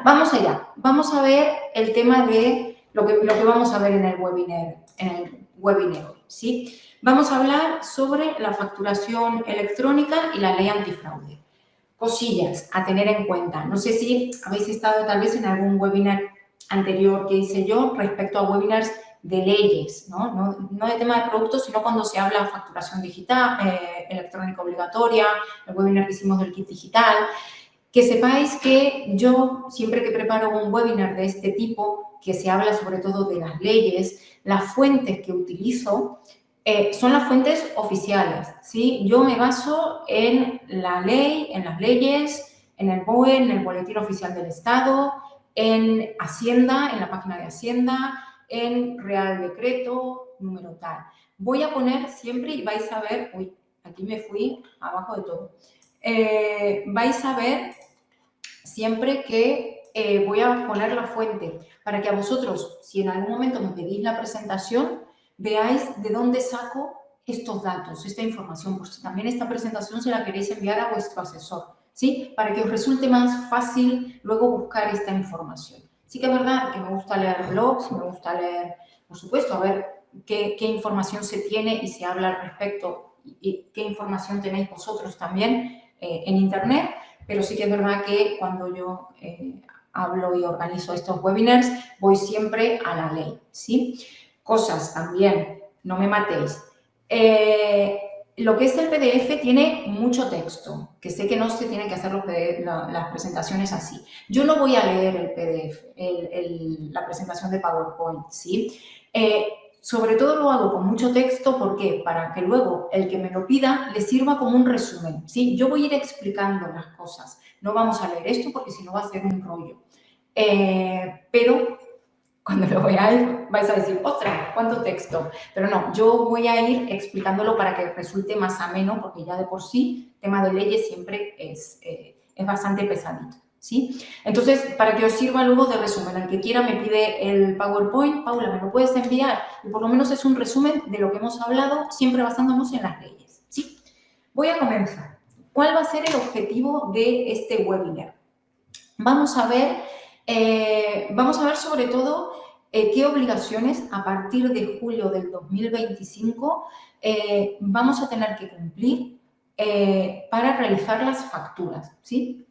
vamos allá. Vamos a ver el tema de lo que vamos a ver en el webinar, ¿sí? Vamos a hablar sobre la facturación electrónica y la ley antifraude. Cosillas a tener en cuenta. No sé si habéis estado tal vez en algún webinar anterior que hice yo respecto a webinars de leyes, ¿no? No de tema de productos, sino cuando se habla de facturación digital, electrónica obligatoria, el webinar que hicimos del kit digital. Que sepáis que yo, siempre que preparo un webinar de este tipo, que se habla sobre todo de las leyes, las fuentes que utilizo son las fuentes oficiales, ¿sí? Yo me baso en la ley, en las leyes, en el BOE, en el Boletín Oficial del Estado, en Hacienda, en la página de Hacienda, en Real Decreto, número tal. Voy a poner siempre, y vais a ver, uy, aquí me fui abajo de todo. Vais a ver siempre que voy a poner la fuente para que a vosotros, si en algún momento me pedís la presentación, veáis de dónde saco estos datos, esta información, por si también esta presentación se la queréis enviar a vuestro asesor, ¿sí? Para que os resulte más fácil luego buscar esta información. Sí que es verdad que me gusta leer blogs, me gusta leer, por supuesto, a ver qué información se tiene y se habla al respecto y qué información tenéis vosotros también en Internet, pero sí que es verdad que cuando yo hablo y organizo estos webinars, voy siempre a la ley, ¿sí? Cosas también, no me matéis. Lo que es el PDF tiene mucho texto, que sé que no se tienen que hacer las presentaciones así. Yo no voy a leer el PDF, la presentación de PowerPoint, ¿sí? Sobre todo lo hago con mucho texto, ¿por qué? Para que luego el que me lo pida le sirva como un resumen, ¿sí? Yo voy a ir explicando las cosas. No vamos a leer esto porque si no va a ser un rollo. Pero cuando lo veáis vais a decir, ¡ostras, cuánto texto! Pero no, yo voy a ir explicándolo para que resulte más ameno, porque ya de por sí, tema de leyes siempre es bastante pesadito, ¿sí? Entonces, para que os sirva luego de resumen, el que quiera me pide el PowerPoint, Paula, ¿me lo puedes enviar? Y por lo menos es un resumen de lo que hemos hablado, siempre basándonos en las leyes, ¿sí? Voy a comenzar. ¿Cuál va a ser el objetivo de este webinar? Vamos a ver sobre todo qué obligaciones a partir de julio del 2025 vamos a tener que cumplir para realizar las facturas, ¿sí?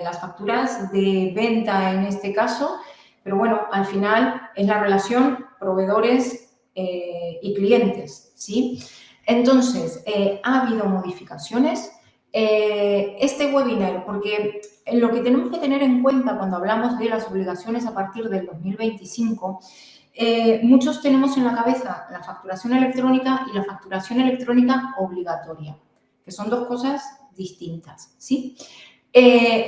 Las facturas de venta en este caso, pero bueno, al final es la relación proveedores y clientes, ¿sí? Entonces, ha habido modificaciones. Este webinar, porque lo que tenemos que tener en cuenta cuando hablamos de las obligaciones a partir del 2025, muchos tenemos en la cabeza la facturación electrónica y la facturación electrónica obligatoria, que son dos cosas distintas, ¿sí?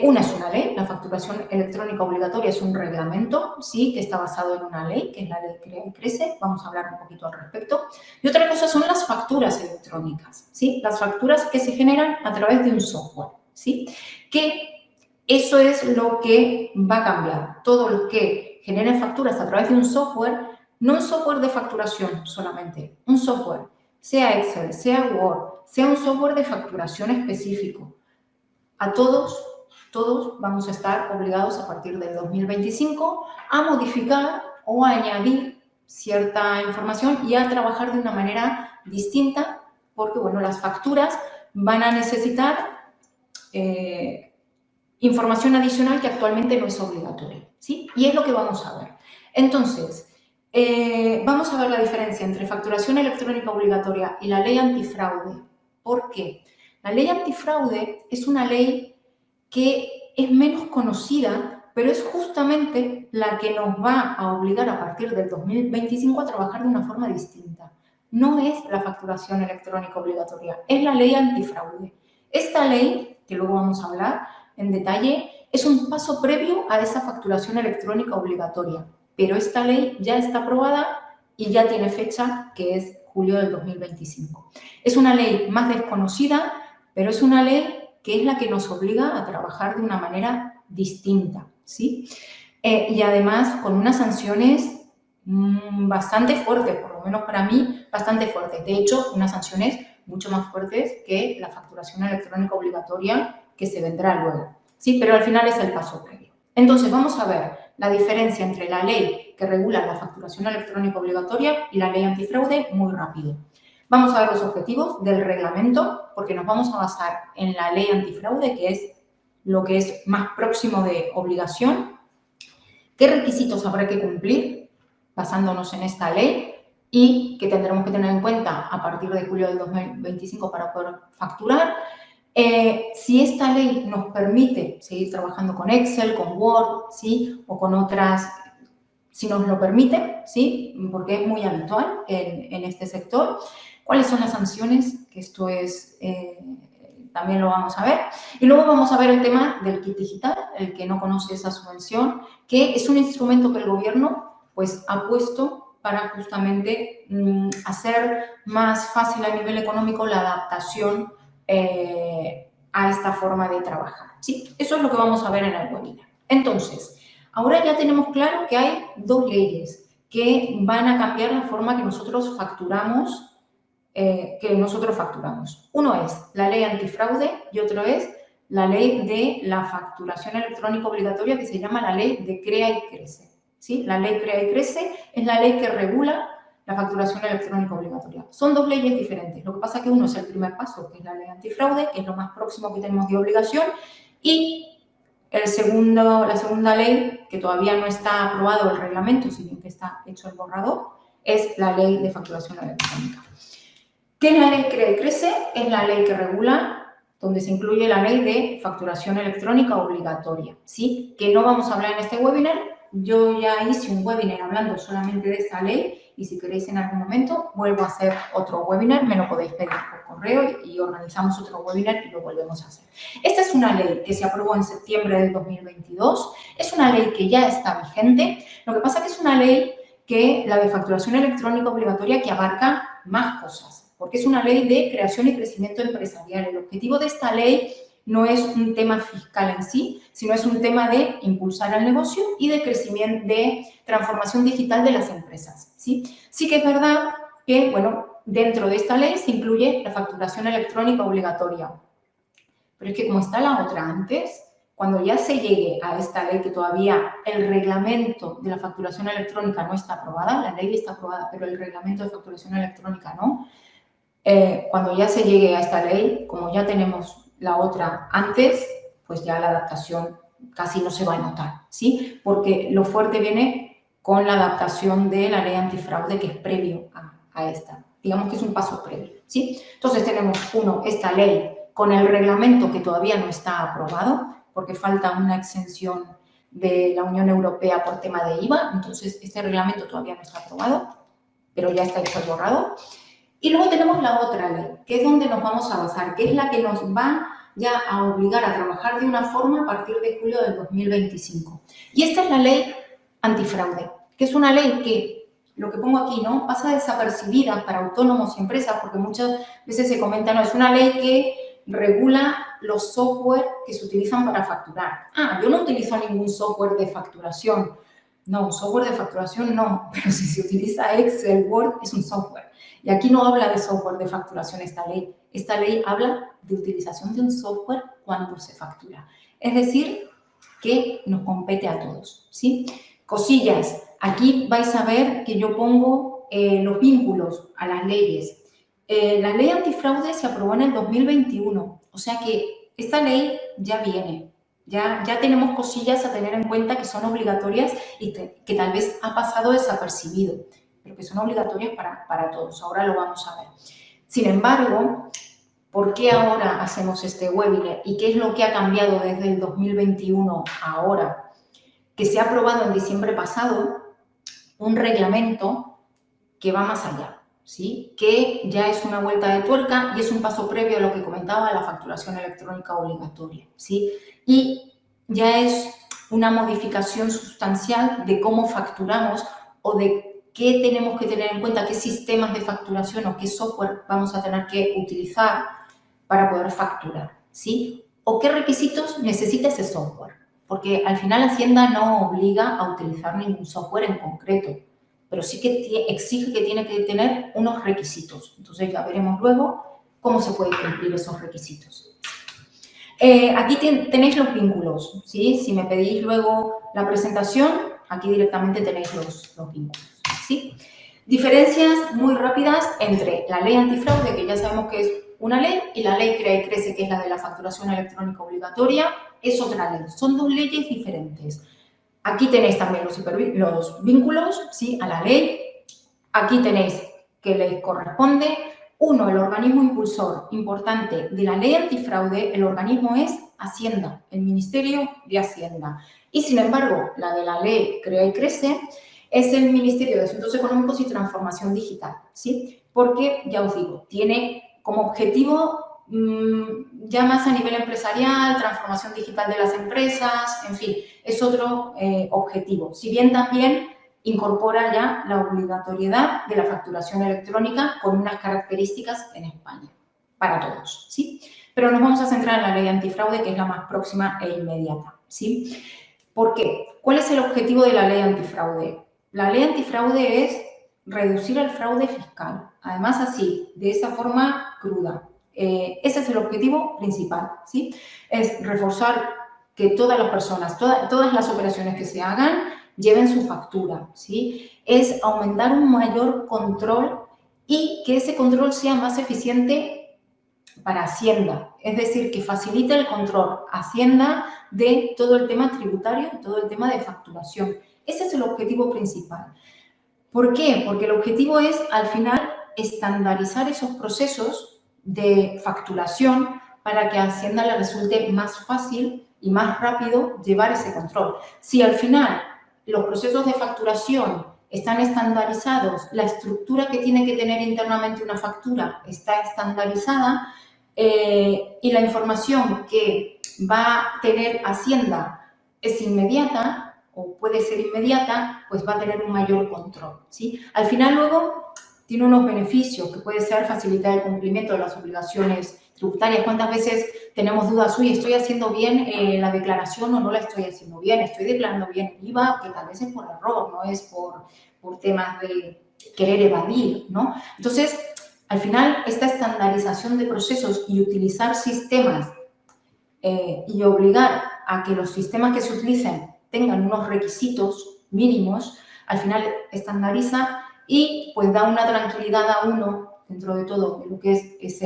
Una es una ley, la facturación electrónica obligatoria es un reglamento, sí, que está basado en una ley, que es la ley Crea y Crece, vamos a hablar un poquito al respecto. Y otra cosa son las facturas electrónicas, ¿sí? Las facturas que se generan a través de un software, ¿sí? Que eso es lo que va a cambiar. Todos los que generen facturas a través de un software, no un software de facturación solamente, un software, sea Excel, sea Word, sea un software de facturación específico. A todos vamos a estar obligados a partir del 2025 a modificar o a añadir cierta información y a trabajar de una manera distinta porque, bueno, las facturas van a necesitar información adicional que actualmente no es obligatoria, ¿sí? Y es lo que vamos a ver. Entonces, vamos a ver la diferencia entre facturación electrónica obligatoria y la ley antifraude. ¿Por qué? La ley antifraude es una ley que es menos conocida, pero es justamente la que nos va a obligar a partir del 2025 a trabajar de una forma distinta. No es la facturación electrónica obligatoria, es la ley antifraude. Esta ley, que luego vamos a hablar en detalle, es un paso previo a esa facturación electrónica obligatoria, pero esta ley ya está aprobada y ya tiene fecha, que es julio del 2025. Es una ley más desconocida, pero es una ley que es la que nos obliga a trabajar de una manera distinta, ¿sí? Y además con unas sanciones bastante fuertes, por lo menos para mí, bastante fuertes. De hecho, unas sanciones mucho más fuertes que la facturación electrónica obligatoria que se vendrá luego, ¿sí? Pero al final es el paso previo. Entonces, vamos a ver la diferencia entre la ley que regula la facturación electrónica obligatoria y la ley antifraude muy rápido. Vamos a ver los objetivos del reglamento, porque nos vamos a basar en la ley antifraude, que es lo que es más próximo de obligación. ¿Qué requisitos habrá que cumplir basándonos en esta ley y que tendremos que tener en cuenta a partir de julio del 2025 para poder facturar? Si esta ley nos permite seguir trabajando con Excel, con Word, ¿sí? O con otras, si nos lo permite, ¿sí? Porque es muy habitual en este sector. ¿Cuáles son las sanciones? Que esto es, también lo vamos a ver. Y luego vamos a ver el tema del kit digital, el que no conoce esa subvención, que es un instrumento que el gobierno pues, ha puesto para justamente hacer más fácil a nivel económico la adaptación a esta forma de trabajar, ¿sí? Eso es lo que vamos a ver en el webinar. Entonces, ahora ya tenemos claro que hay dos leyes que van a cambiar la forma que nosotros facturamos. Uno es la ley antifraude y otro es la ley de la facturación electrónica obligatoria, que se llama la ley de Crea y Crece, ¿sí? La ley Crea y Crece es la ley que regula la facturación electrónica obligatoria. Son dos leyes diferentes. Lo que pasa es que uno es el primer paso, que es la ley antifraude, que es lo más próximo que tenemos de obligación, y la segunda ley, que todavía no está aprobado el reglamento, sino que está hecho el borrador, es la ley de facturación electrónica. ¿Qué es la ley Crea y Crece? Es la ley que regula, donde se incluye la ley de facturación electrónica obligatoria, ¿sí? Que no vamos a hablar en este webinar. Yo ya hice un webinar hablando solamente de esta ley y si queréis en algún momento vuelvo a hacer otro webinar, me lo podéis pedir por correo y organizamos otro webinar y lo volvemos a hacer. Esta es una ley que se aprobó en septiembre del 2022, es una ley que ya está vigente. Lo que pasa es que es una ley que la de facturación electrónica obligatoria que abarca más cosas, porque es una ley de creación y crecimiento empresarial. El objetivo de esta ley no es un tema fiscal en sí, sino es un tema de impulsar el negocio y de crecimiento, de transformación digital de las empresas, ¿sí? Sí que es verdad que, bueno, dentro de esta ley se incluye la facturación electrónica obligatoria, pero es que como está la otra antes, cuando ya se llegue a esta ley, que todavía el reglamento de la facturación electrónica no está aprobada, la ley está aprobada, pero el reglamento de facturación electrónica no, cuando ya se llegue a esta ley, como ya tenemos la otra antes, pues ya la adaptación casi no se va a notar, ¿sí? Porque lo fuerte viene con la adaptación de la ley antifraude, que es previo a esta. Digamos que es un paso previo, ¿sí? Entonces tenemos, esta ley con el reglamento que todavía no está aprobado, porque falta una exención de la Unión Europea por tema de IVA, entonces este reglamento todavía no está aprobado, pero ya está hecho el borrador. Y luego tenemos la otra ley, que es donde nos vamos a basar, que es la que nos va ya a obligar a trabajar de una forma a partir de julio del 2025. Y esta es la ley antifraude, que es una ley que, lo que pongo aquí, ¿no?, pasa desapercibida para autónomos y empresas, porque muchas veces se comenta, no, es una ley que regula los software que se utilizan para facturar. Ah, yo no utilizo ningún software de facturación. No, software de facturación no, pero si se utiliza Excel, Word, es un software. Y aquí no habla de software de facturación esta ley. Esta ley habla de utilización de un software cuando se factura. Es decir, que nos compete a todos, ¿sí? Cosillas. Aquí vais a ver que yo pongo los vínculos a las leyes. La ley antifraude se aprobó en el 2021, o sea que esta ley ya viene. Ya tenemos cosillas a tener en cuenta que son obligatorias y que tal vez ha pasado desapercibido, pero que son obligatorias para todos. Ahora lo vamos a ver. Sin embargo, ¿por qué ahora hacemos este webinar? ¿Y qué es lo que ha cambiado desde el 2021 a ahora? Que se ha aprobado en diciembre pasado un reglamento que va más allá, ¿sí? Que ya es una vuelta de tuerca y es un paso previo a lo que comentaba, la facturación electrónica obligatoria, ¿sí? Y ya es una modificación sustancial de cómo facturamos o de qué tenemos que tener en cuenta, qué sistemas de facturación o qué software vamos a tener que utilizar para poder facturar, ¿sí? O qué requisitos necesita ese software, porque al final Hacienda no obliga a utilizar ningún software en concreto, pero sí que exige que tiene que tener unos requisitos. Entonces ya veremos luego cómo se pueden cumplir esos requisitos. Aquí tenéis los vínculos, ¿sí? Si me pedís luego la presentación, aquí directamente tenéis los vínculos, ¿sí? Diferencias muy rápidas entre la ley antifraude, que ya sabemos que es una ley, y la ley Crea y Crece, que es la de la facturación electrónica obligatoria, es otra ley. Son dos leyes diferentes. Aquí tenéis también los vínculos, ¿sí? A la ley. Aquí tenéis que les corresponde. Uno, el organismo impulsor importante de la ley antifraude, el organismo es Hacienda, el Ministerio de Hacienda. Y, sin embargo, la de la ley Crea y Crece es el Ministerio de Asuntos Económicos y Transformación Digital, ¿sí? Porque, ya os digo, tiene como objetivo ya más a nivel empresarial, transformación digital de las empresas, en fin, es otro objetivo. Si bien también incorpora ya la obligatoriedad de la facturación electrónica con unas características en España, para todos, ¿sí? Pero nos vamos a centrar en la ley antifraude, que es la más próxima e inmediata, ¿sí? ¿Por qué? ¿Cuál es el objetivo de la ley antifraude? La ley antifraude es reducir el fraude fiscal, además así, de esa forma cruda. Ese es el objetivo principal, ¿sí? Es reforzar que todas las personas, todas las operaciones que se hagan lleven su factura, ¿sí? Es aumentar un mayor control y que ese control sea más eficiente para Hacienda, es decir, que facilite el control Hacienda de todo el tema tributario y todo el tema de facturación. Ese es el objetivo principal. ¿Por qué? Porque el objetivo es, al final, estandarizar esos procesos de facturación para que a Hacienda le resulte más fácil y más rápido llevar ese control. Si al final los procesos de facturación están estandarizados, la estructura que tiene que tener internamente una factura está estandarizada y la información que va a tener Hacienda es inmediata, o puede ser inmediata, pues va a tener un mayor control, ¿sí? Al final, luego, tiene unos beneficios, que puede ser facilitar el cumplimiento de las obligaciones tributarias. ¿Cuántas veces tenemos dudas? Uy, ¿estoy haciendo bien la declaración o no la estoy haciendo bien? ¿Estoy declarando bien el IVA? Que tal vez es por error, no es por temas de querer evadir, ¿no? Entonces, al final, esta estandarización de procesos y utilizar sistemas y obligar a que los sistemas que se utilicen tengan unos requisitos mínimos, al final estandariza y pues da una tranquilidad a uno dentro de todo de lo que es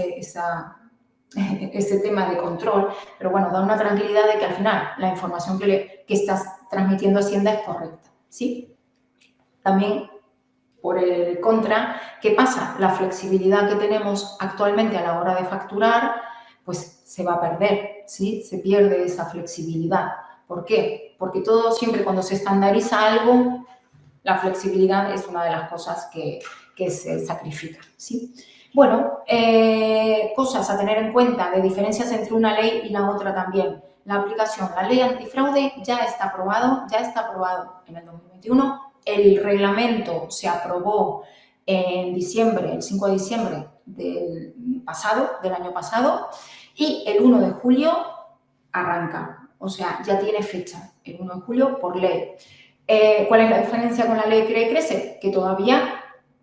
ese tema de control, pero bueno, da una tranquilidad de que al final la información que estás transmitiendo a Hacienda es correcta, ¿sí? También, por el contra, ¿qué pasa? La flexibilidad que tenemos actualmente a la hora de facturar, pues se va a perder, ¿sí? Se pierde esa flexibilidad. ¿Por qué? Porque todo siempre cuando se estandariza algo, la flexibilidad es una de las cosas que se sacrifica, ¿sí? Bueno, cosas a tener en cuenta de diferencias entre una ley y la otra también. La aplicación, la ley antifraude ya está aprobado en el 2021. El reglamento se aprobó en diciembre, el 5 de diciembre del año pasado, y el 1 de julio arranca. O sea, ya tiene fecha, el 1 de julio por ley. ¿Cuál es la diferencia con la ley Crea y Crece? Que todavía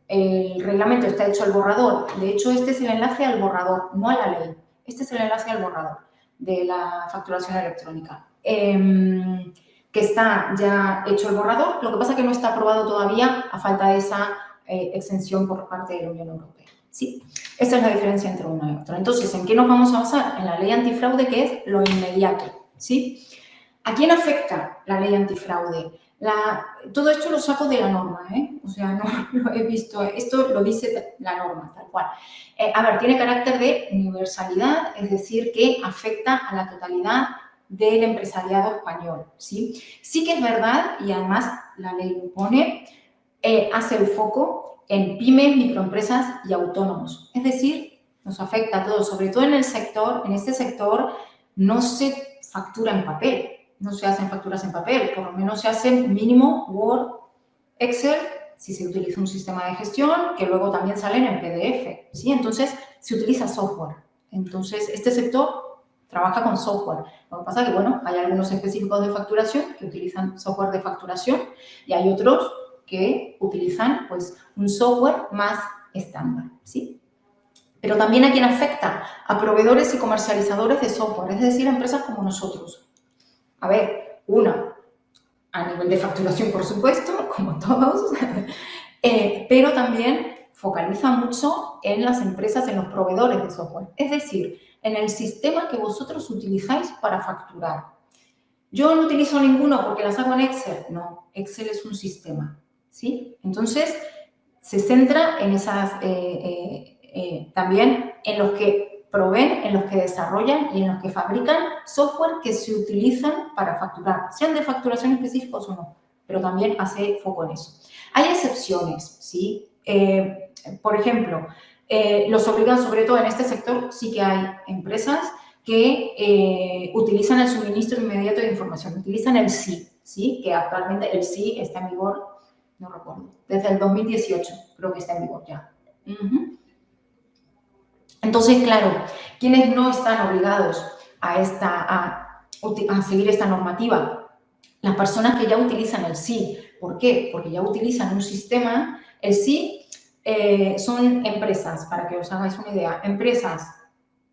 el reglamento está hecho al borrador. De hecho, este es el enlace al borrador, no a la ley. Este es el enlace al borrador de la facturación electrónica. Que está ya hecho el borrador, lo que pasa es que no está aprobado todavía a falta de esa exención por parte de la Unión Europea. ¿Sí? Esta es la diferencia entre una y otra. Entonces, ¿en qué nos vamos a basar? En la ley antifraude, que es lo inmediato. ¿Sí? ¿A quién afecta la ley antifraude? Todo esto lo saco de la norma, ¿eh? O sea, no lo he visto, esto lo dice la norma, tal cual. A ver, tiene carácter de universalidad, es decir, que afecta a la totalidad del empresariado español, ¿sí? Sí que es verdad, y además la ley lo pone, hace el foco en pymes, microempresas y autónomos. Es decir, nos afecta a todos, sobre todo en este sector no se factura en papel, no se hacen facturas en papel, por lo menos se hacen mínimo Word, Excel, si se utiliza un sistema de gestión, que luego también salen en PDF, ¿sí? Entonces, se utiliza software. Entonces, este sector trabaja con software. Lo que pasa es que, bueno, hay algunos específicos de facturación que utilizan software de facturación y hay otros que utilizan, pues, un software más estándar, ¿sí? Pero también a quien afecta, a proveedores y comercializadores de software, es decir, a empresas como nosotros. A ver, una, a nivel de facturación, por supuesto, como todos, pero también focaliza mucho en las empresas, en los proveedores de software, es decir, en el sistema que vosotros utilizáis para facturar. Yo no utilizo ninguno porque las hago en Excel. No, Excel es un sistema, ¿sí? Entonces, se centra en esas, también en los que proveen, en los que desarrollan y en los que fabrican software que se utilizan para facturar, sean de facturación específicos o no, pero también hace foco en eso. Hay excepciones, ¿sí? Por ejemplo, los obligados, sobre todo en este sector, sí que hay empresas que utilizan el suministro inmediato de información, utilizan el SI, ¿sí? Que actualmente el SI está en vigor, no recuerdo, desde el 2018 creo que está en vigor ya. Entonces, claro, quienes no están obligados a seguir esta normativa, las personas que ya utilizan el SI. ¿Por qué? Porque ya utilizan un sistema. El SI son empresas, para que os hagáis una idea, empresas,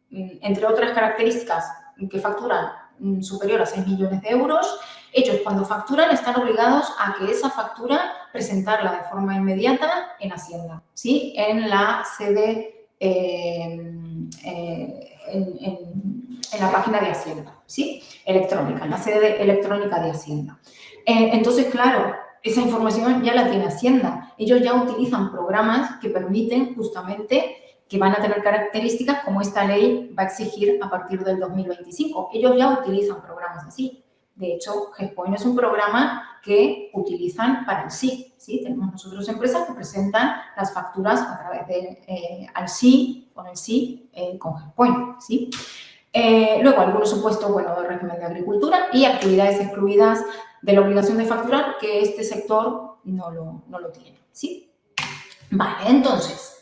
entre otras características, que facturan superior a 6 millones de euros. Ellos, cuando facturan, están obligados a que esa factura presentarla de forma inmediata en Hacienda, ¿sí? En la sede, en la página de Hacienda, ¿sí? Electrónica, en la sede electrónica de Hacienda. Entonces, claro, esa información ya la tiene Hacienda. Ellos ya utilizan programas que permiten justamente que van a tener características como esta ley va a exigir a partir del 2025. Ellos ya utilizan programas así. De hecho, GESPOINT es un programa que utilizan para el SI, ¿sí? Tenemos nosotros empresas que presentan las facturas a través de al SI, con el SI, con GESPOINT, ¿sí? Luego, algunos supuestos, bueno, de régimen de agricultura y actividades excluidas de la obligación de facturar, que este sector no lo tiene, ¿sí? Vale, entonces,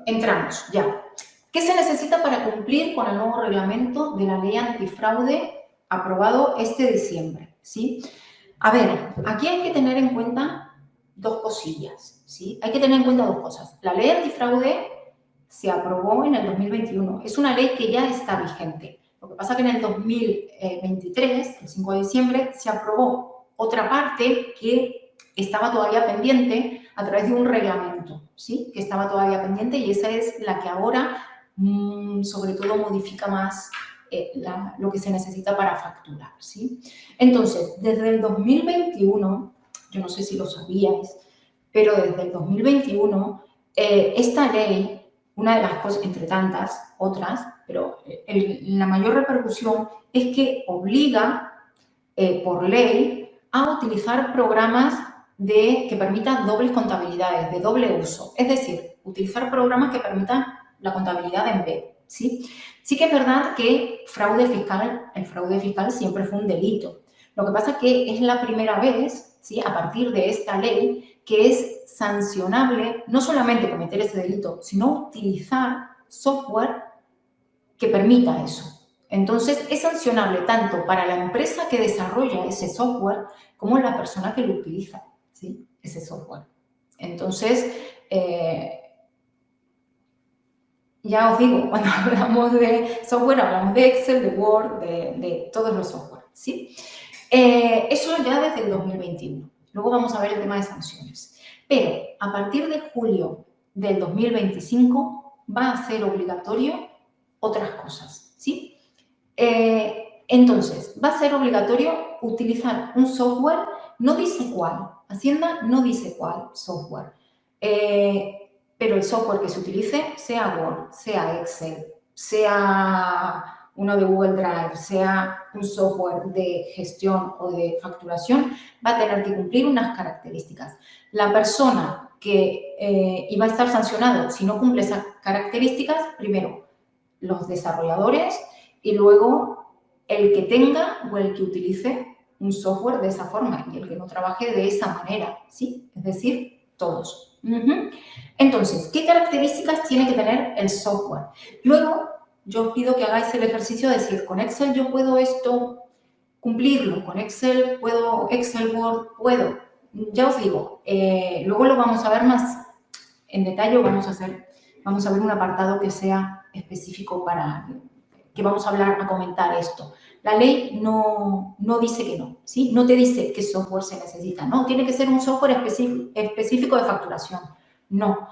entramos ya. ¿Qué se necesita para cumplir con el nuevo reglamento de la ley antifraude aprobado este diciembre? ¿Sí? A ver, aquí hay que tener en cuenta dos cosillas, ¿sí? Hay que tener en cuenta dos cosas. La ley antifraude se aprobó en el 2021. Es una ley que ya está vigente. Lo que pasa es que en el 2023, el 5 de diciembre, se aprobó otra parte que estaba todavía pendiente a través de un reglamento, ¿sí? Que estaba todavía pendiente y esa es la que ahora, sobre todo, modifica más lo que se necesita para facturar, ¿sí? Entonces, desde el 2021, yo no sé si lo sabíais, pero desde el 2021, esta ley, una de las cosas, entre tantas otras, pero la mayor repercusión es que obliga por ley a utilizar programas que permitan dobles contabilidades, de doble uso. Es decir, utilizar programas que permitan la contabilidad en B, ¿sí? Sí que es verdad que el fraude fiscal siempre fue un delito. Lo que pasa es que es la primera vez, ¿sí? A partir de esta ley, que es sancionable no solamente cometer ese delito, sino utilizar software que permita eso. Entonces, es sancionable tanto para la empresa que desarrolla ese software como la persona que lo utiliza, ¿sí? Ese software. Entonces, ya os digo, cuando hablamos de software, hablamos de Excel, de Word, de todos los software, ¿sí? Eso ya desde el 2021. Luego vamos a ver el tema de sanciones. Pero a partir de julio del 2025 va a ser obligatorio otras cosas, ¿sí? Entonces, va a ser obligatorio utilizar un software, no dice cuál, Hacienda no dice cuál software, pero el software que se utilice, sea Word, sea Excel, sea uno de Google Drive, sea un software de gestión o de facturación, va a tener que cumplir unas características. La persona que iba a estar sancionado si no cumple esas características, primero, los desarrolladores y luego el que tenga o el que utilice un software de esa forma y el que no trabaje de esa manera, ¿sí? Es decir, todos. Entonces, ¿qué características tiene que tener el software? Luego, yo os pido que hagáis el ejercicio de decir, con Excel yo puedo esto cumplirlo, con Excel puedo, Excel, Word, puedo. Ya os digo, luego lo vamos a ver más en detalle, vamos a hacer vamos a ver un apartado que sea específico que vamos a comentar esto. La ley no dice que no, ¿sí? No te dice qué software se necesita, no, tiene que ser un software específico de facturación. No,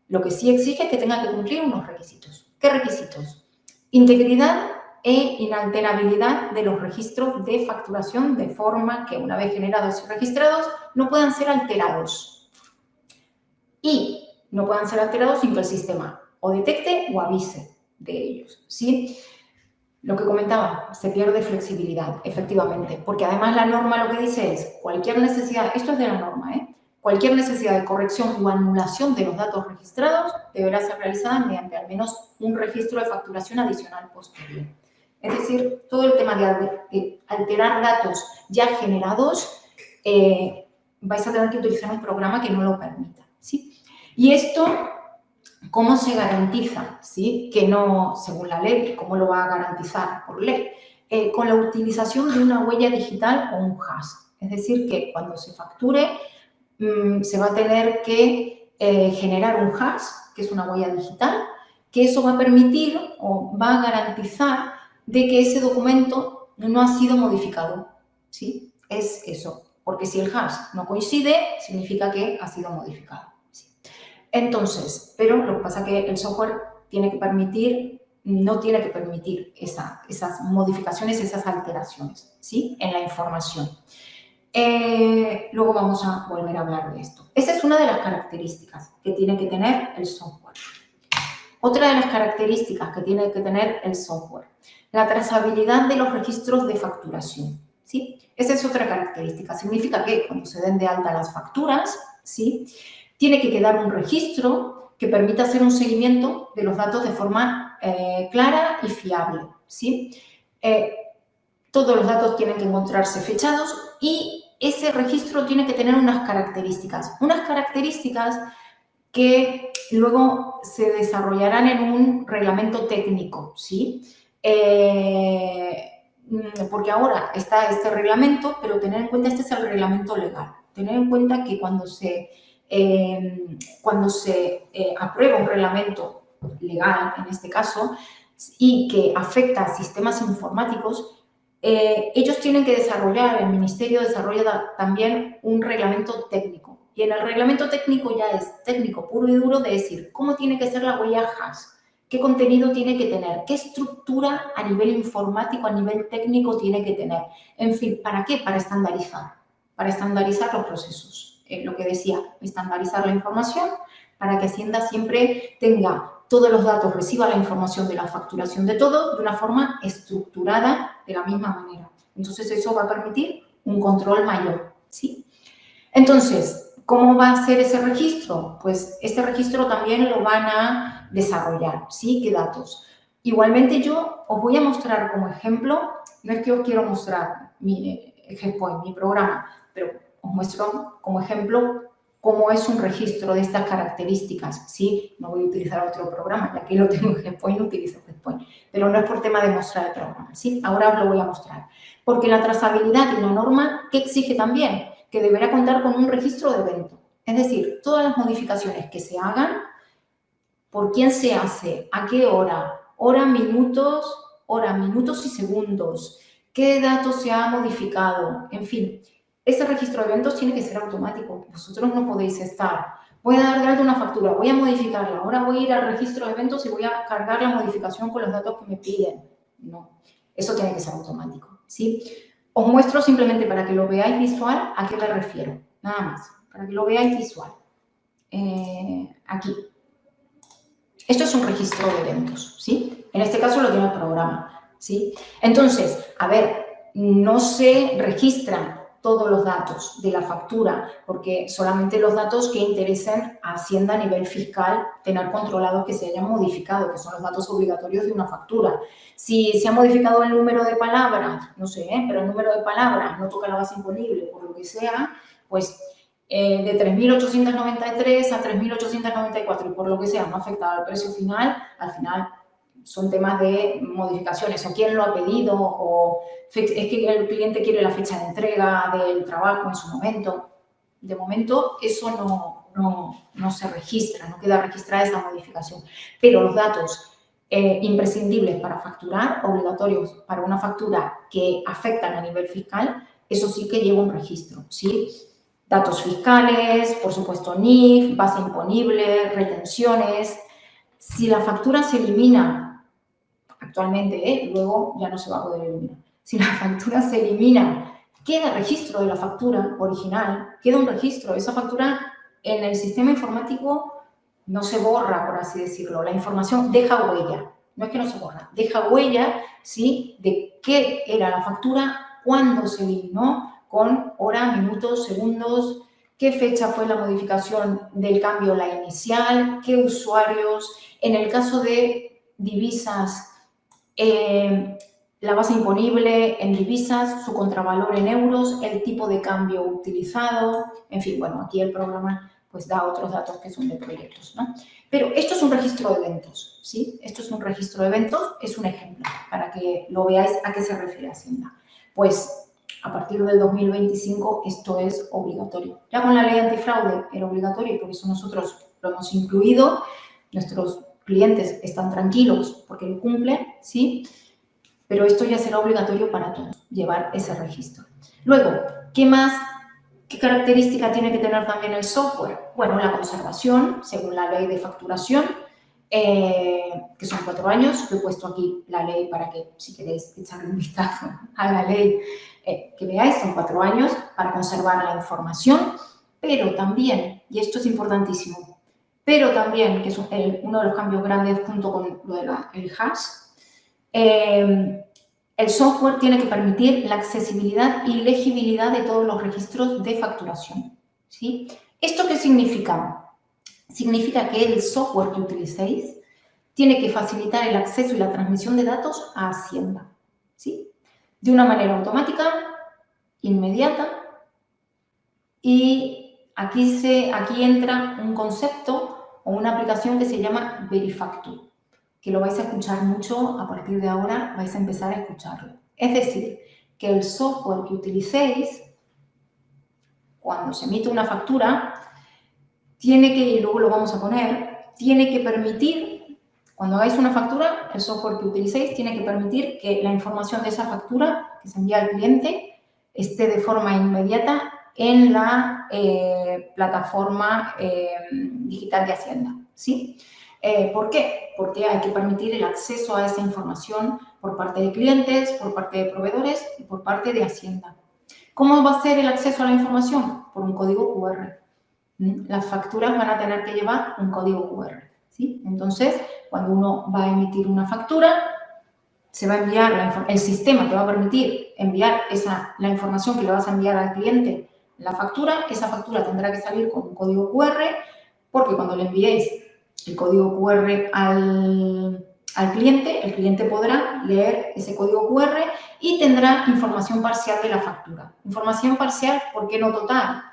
lo que sí exige es que tenga que cumplir unos requisitos. ¿Qué requisitos? Integridad e inalterabilidad de los registros de facturación de forma que una vez generados y registrados no puedan ser alterados. Y no puedan ser alterados sin que el sistema o detecte o avise de ellos, ¿sí? Lo que comentaba, se pierde flexibilidad, efectivamente, porque además la norma lo que dice es cualquier necesidad, esto es de la norma, cualquier necesidad de corrección o anulación de los datos registrados deberá ser realizada mediante al menos un registro de facturación adicional posterior. Es decir, todo el tema de alterar datos ya generados, vais a tener que utilizar un programa que no lo permita, ¿sí? Y esto, ¿cómo se garantiza? ¿Sí? Que no, según la ley, ¿cómo lo va a garantizar por ley? Con la utilización de una huella digital o un hash. Es decir, que cuando se facture se va a tener que generar un hash, que es una huella digital, que eso va a permitir o va a garantizar de que ese documento no ha sido modificado. ¿Sí? Es eso. Porque si el hash no coincide, significa que ha sido modificado. Entonces, pero lo que pasa es que el software tiene que permitir, no tiene que permitir esas modificaciones, esas alteraciones, ¿sí? En la información. Luego vamos a volver a hablar de esto. Esa es una de las características que tiene que tener el software. Otra de las características que tiene que tener el software, la trazabilidad de los registros de facturación, ¿sí? Esa es otra característica. Significa que cuando se den de alta las facturas, ¿sí? Tiene que quedar un registro que permita hacer un seguimiento de los datos de forma clara y fiable, ¿sí? Todos los datos tienen que encontrarse fechados y ese registro tiene que tener unas características que luego se desarrollarán en un reglamento técnico, ¿sí? Porque ahora está este reglamento, pero tener en cuenta, este es el reglamento legal. Tener en cuenta que cuando se aprueba un reglamento legal, en este caso, y que afecta a sistemas informáticos, ellos tienen que desarrollar, el Ministerio desarrolla también un reglamento técnico. Y en el reglamento técnico ya es técnico puro y duro de decir cómo tiene que ser la huella hash, qué contenido tiene que tener, qué estructura a nivel informático, a nivel técnico tiene que tener. En fin, ¿para qué? Para estandarizar los procesos. Lo que decía, estandarizar la información para que Hacienda siempre tenga todos los datos, reciba la información de la facturación de todo de una forma estructurada de la misma manera. Entonces, eso va a permitir un control mayor, ¿sí? Entonces, ¿cómo va a ser ese registro? Pues este registro también lo van a desarrollar, ¿sí? ¿Qué datos? Igualmente yo os voy a mostrar como ejemplo, no es que os quiero mostrar mi GEPOINT, mi programa, pero os muestro como ejemplo cómo es un registro de estas características, ¿sí? No voy a utilizar otro programa, ya que lo tengo en GEPOINT, utilizo GEPOINT, pero no es por tema de mostrar el programa, ¿sí? Ahora os lo voy a mostrar. Porque la trazabilidad y la norma, ¿qué exige también? Que deberá contar con un registro de evento. Es decir, todas las modificaciones que se hagan, por quién se hace, a qué hora, minutos y segundos, qué datos se ha modificado, en fin. Ese registro de eventos tiene que ser automático. Vosotros no podéis estar, voy a dar de alta una factura, voy a modificarla, ahora voy a ir al registro de eventos y voy a cargar la modificación con los datos que me piden. No, eso tiene que ser automático, ¿sí? Os muestro simplemente para que lo veáis visual a qué me refiero, nada más, para que lo veáis visual. Aquí. Esto es un registro de eventos, ¿sí? En este caso lo tiene el programa, ¿sí? Entonces, a ver, no se registran todos los datos de la factura, porque solamente los datos que interesen a Hacienda a nivel fiscal tener controlados que se hayan modificado, que son los datos obligatorios de una factura. Si se ha modificado el número de palabras, no sé, pero el número de palabras no toca la base imponible, por lo que sea, pues de 3.893 a 3.894 y por lo que sea no ha afectado al precio final, al final son temas de modificaciones o quién lo ha pedido o es que el cliente quiere la fecha de entrega del trabajo en su momento. De momento eso no no se registra, no queda registrada esa modificación. Pero los datos imprescindibles para facturar, obligatorios para una factura que afectan a nivel fiscal, eso sí que lleva un registro, ¿sí? Datos fiscales, por supuesto NIF, base imponible, retenciones. Si la factura se elimina, actualmente, luego ya no se va a poder eliminar. Si la factura se elimina, queda registro de la factura original, queda un registro. Esa factura en el sistema informático no se borra, por así decirlo. La información deja huella. No es que no se borra, deja huella, ¿sí?, de qué era la factura, cuándo se eliminó, con hora, minutos, segundos, qué fecha fue la modificación del cambio, la inicial, qué usuarios. En el caso de divisas, la base imponible en divisas, su contravalor en euros, el tipo de cambio utilizado, en fin, bueno, aquí el programa pues da otros datos que son de proyectos, ¿no? Pero esto es un registro de eventos, ¿sí? Esto es un registro de eventos, es un ejemplo, para que lo veáis a qué se refiere Hacienda. Pues a partir del 2025 esto es obligatorio. Ya con la ley antifraude era obligatorio y por eso nosotros lo hemos incluido. Nuestros clientes están tranquilos porque lo cumplen, ¿sí? Pero esto ya será obligatorio para todos, llevar ese registro. Luego, ¿qué más? ¿Qué característica tiene que tener también el software? Bueno, la conservación, según la ley de facturación, que son 4 años. Yo he puesto aquí la ley para que, si queréis echarle un vistazo a la ley, que veáis, son 4 años para conservar la información, pero también, y esto es importantísimo, pero también, que es uno de los cambios grandes junto con lo del hash, el software tiene que permitir la accesibilidad y legibilidad de todos los registros de facturación, ¿sí? ¿Esto qué significa? Significa que el software que utilicéis tiene que facilitar el acceso y la transmisión de datos a Hacienda, ¿sí? De una manera automática, inmediata, y aquí entra un concepto o una aplicación que se llama Verifactu, que lo vais a escuchar mucho a partir de ahora, vais a empezar a escucharlo. Es decir, que el software que utilicéis, cuando se emite una factura, tiene que, y luego lo vamos a poner, tiene que permitir, cuando hagáis una factura, el software que utilicéis tiene que permitir que la información de esa factura que se envía al cliente esté de forma inmediata en la plataforma digital de Hacienda, ¿sí? ¿Por qué? Porque hay que permitir el acceso a esa información por parte de clientes, por parte de proveedores y por parte de Hacienda. ¿Cómo va a ser el acceso a la información? Por un código QR. Las facturas van a tener que llevar un código QR, ¿sí? Entonces, cuando uno va a emitir una factura, se va a enviar, el sistema te va a permitir enviar la información que le vas a enviar al cliente, la factura. Esa factura tendrá que salir con un código QR, porque cuando le enviéis el código QR al cliente, el cliente podrá leer ese código QR y tendrá información parcial de la factura. Información parcial, ¿por qué no total?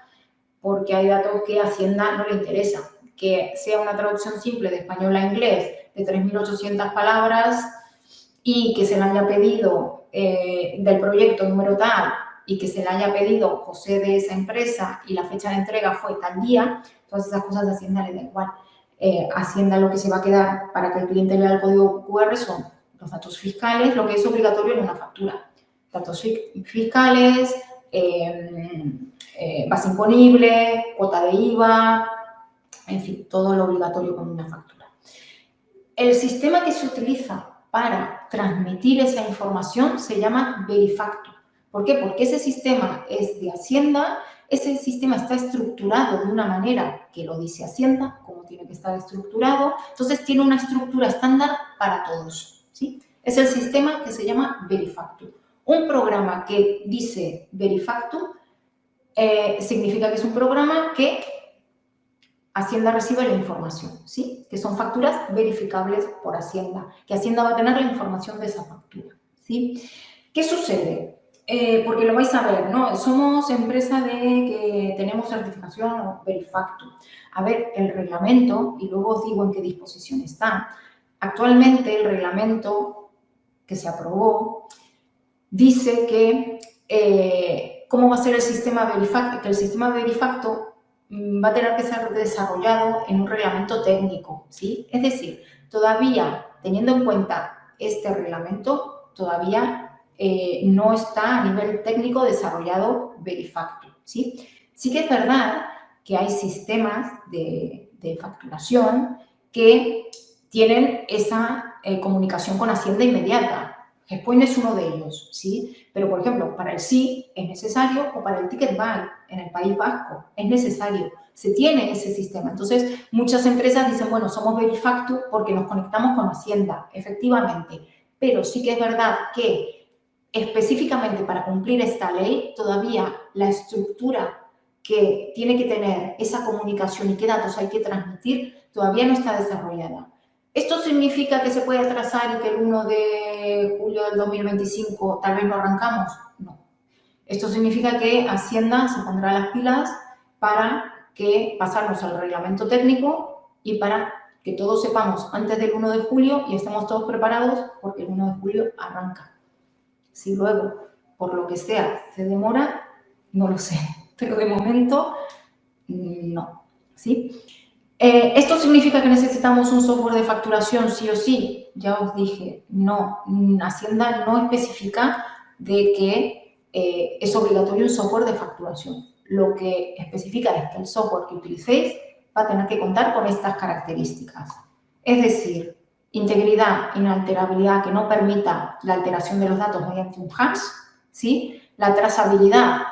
Porque hay datos que a Hacienda no le interesa. Que sea una traducción simple de español a inglés de 3.800 palabras y que se le haya pedido del proyecto número tal y que se le haya pedido José de esa empresa y la fecha de entrega fue tal día, todas esas cosas a Hacienda le da igual. Hacienda lo que se va a quedar para que el cliente lea el código QR son los datos fiscales, lo que es obligatorio en una factura. Datos fiscales, base imponible, cuota de IVA, en fin, todo lo obligatorio con una factura. El sistema que se utiliza para transmitir esa información se llama Verifactu. ¿Por qué? Porque ese sistema es de Hacienda, ese sistema está estructurado de una manera que lo dice Hacienda, como tiene que estar estructurado, entonces tiene una estructura estándar para todos, ¿sí? Es el sistema que se llama Verifactu. Un programa que dice Verifactu significa que es un programa que Hacienda recibe la información, ¿sí? Que son facturas verificables por Hacienda, que Hacienda va a tener la información de esa factura, ¿sí? ¿Qué sucede? Porque lo vais a ver, ¿no? Somos empresa que tenemos certificación o Verifactu. A ver, el reglamento, y luego os digo en qué disposición está. Actualmente el reglamento que se aprobó dice que ¿cómo va a ser el sistema Verifactu? Que el sistema Verifactu va a tener que ser desarrollado en un reglamento técnico, ¿sí? Es decir, todavía teniendo en cuenta este reglamento, todavía no está a nivel técnico desarrollado Verifactu, ¿sí? Sí que es verdad que hay sistemas de facturación que tienen esa comunicación con Hacienda inmediata. GESPOINT es uno de ellos, ¿sí? Pero, por ejemplo, para el SI es necesario o para el Ticket Buy en el País Vasco es necesario. Se tiene ese sistema. Entonces, muchas empresas dicen, bueno, somos Verifactu porque nos conectamos con Hacienda, efectivamente. Pero sí que es verdad que específicamente para cumplir esta ley, todavía la estructura que tiene que tener esa comunicación y qué datos hay que transmitir todavía no está desarrollada. ¿Esto significa que se puede atrasar y que el 1 de julio del 2025 tal vez no arrancamos? No. Esto significa que Hacienda se pondrá las pilas para que pasarnos al reglamento técnico y para que todos sepamos antes del 1 de julio y estemos todos preparados porque el 1 de julio arranca. Si luego, por lo que sea, se demora, no lo sé, pero de momento no, ¿sí? ¿Esto significa que necesitamos un software de facturación sí o sí? Ya os dije, no. Hacienda no especifica de que es obligatorio un software de facturación. Lo que especifica es que el software que utilicéis va a tener que contar con estas características. Es decir, integridad, inalterabilidad que no permita la alteración de los datos mediante un hash, ¿sí? La trazabilidad,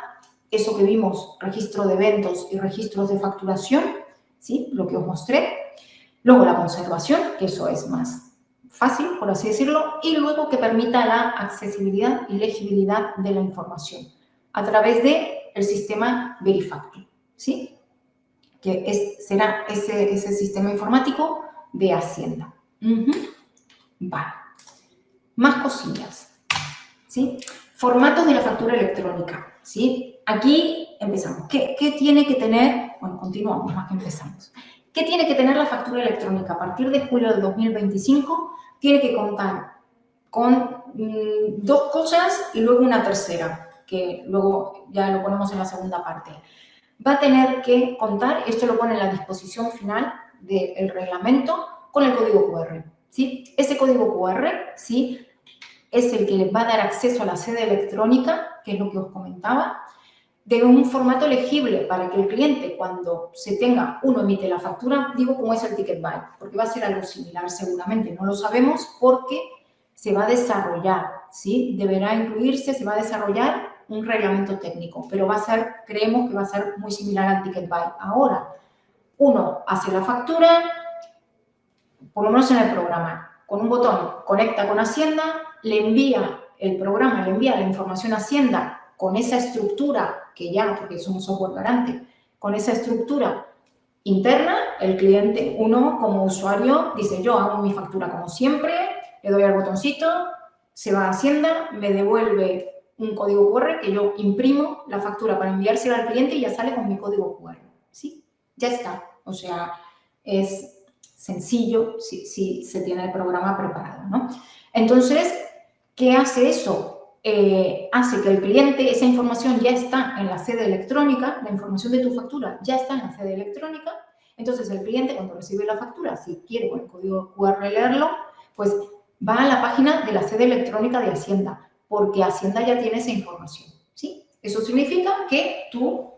eso que vimos, registro de eventos y registros de facturación, ¿sí? Lo que os mostré. Luego la conservación, que eso es más fácil, por así decirlo, y luego que permita la accesibilidad y legibilidad de la información a través del sistema Verifactu, ¿sí? Que será ese sistema informático de Hacienda. Vale. Más cosillas, ¿sí? Formatos de la factura electrónica, ¿sí? Aquí empezamos. ¿Qué tiene que tener? Bueno, continuamos más que empezamos. ¿Qué tiene que tener la factura electrónica? A partir de julio del 2025 tiene que contar con dos cosas y luego una tercera, que luego ya lo ponemos en la segunda parte. Va a tener que contar, esto lo pone en la disposición final del reglamento, con el código QR, ¿sí? Ese código QR, ¿sí? Es el que les va a dar acceso a la sede electrónica, que es lo que os comentaba, de un formato legible para que el cliente, cuando se tenga, uno emite la factura, digo cómo es el Ticket Buy, porque va a ser algo similar seguramente, no lo sabemos porque se va a desarrollar, ¿sí? Deberá incluirse, se va a desarrollar un reglamento técnico, pero va a ser, creemos que va a ser muy similar al Ticket Buy. Ahora, uno hace la factura, por lo menos en el programa, con un botón conecta con Hacienda, le envía el programa, le envía la información a Hacienda con esa estructura que ya, porque es un software garante, con esa estructura interna, el cliente, uno como usuario, dice yo hago mi factura como siempre, le doy al botoncito, se va a Hacienda, me devuelve un código QR que yo imprimo la factura para enviársela al cliente y ya sale con mi código QR, ¿sí? Ya está, o sea, es sencillo si se tiene el programa preparado, ¿no? Entonces, ¿qué hace eso? Hace que el cliente, esa información ya está en la sede electrónica, la información de tu factura ya está en la sede electrónica, entonces el cliente cuando recibe la factura, si quiere con el código QR leerlo, pues va a la página de la sede electrónica de Hacienda, porque Hacienda ya tiene esa información, ¿sí? Eso significa que tú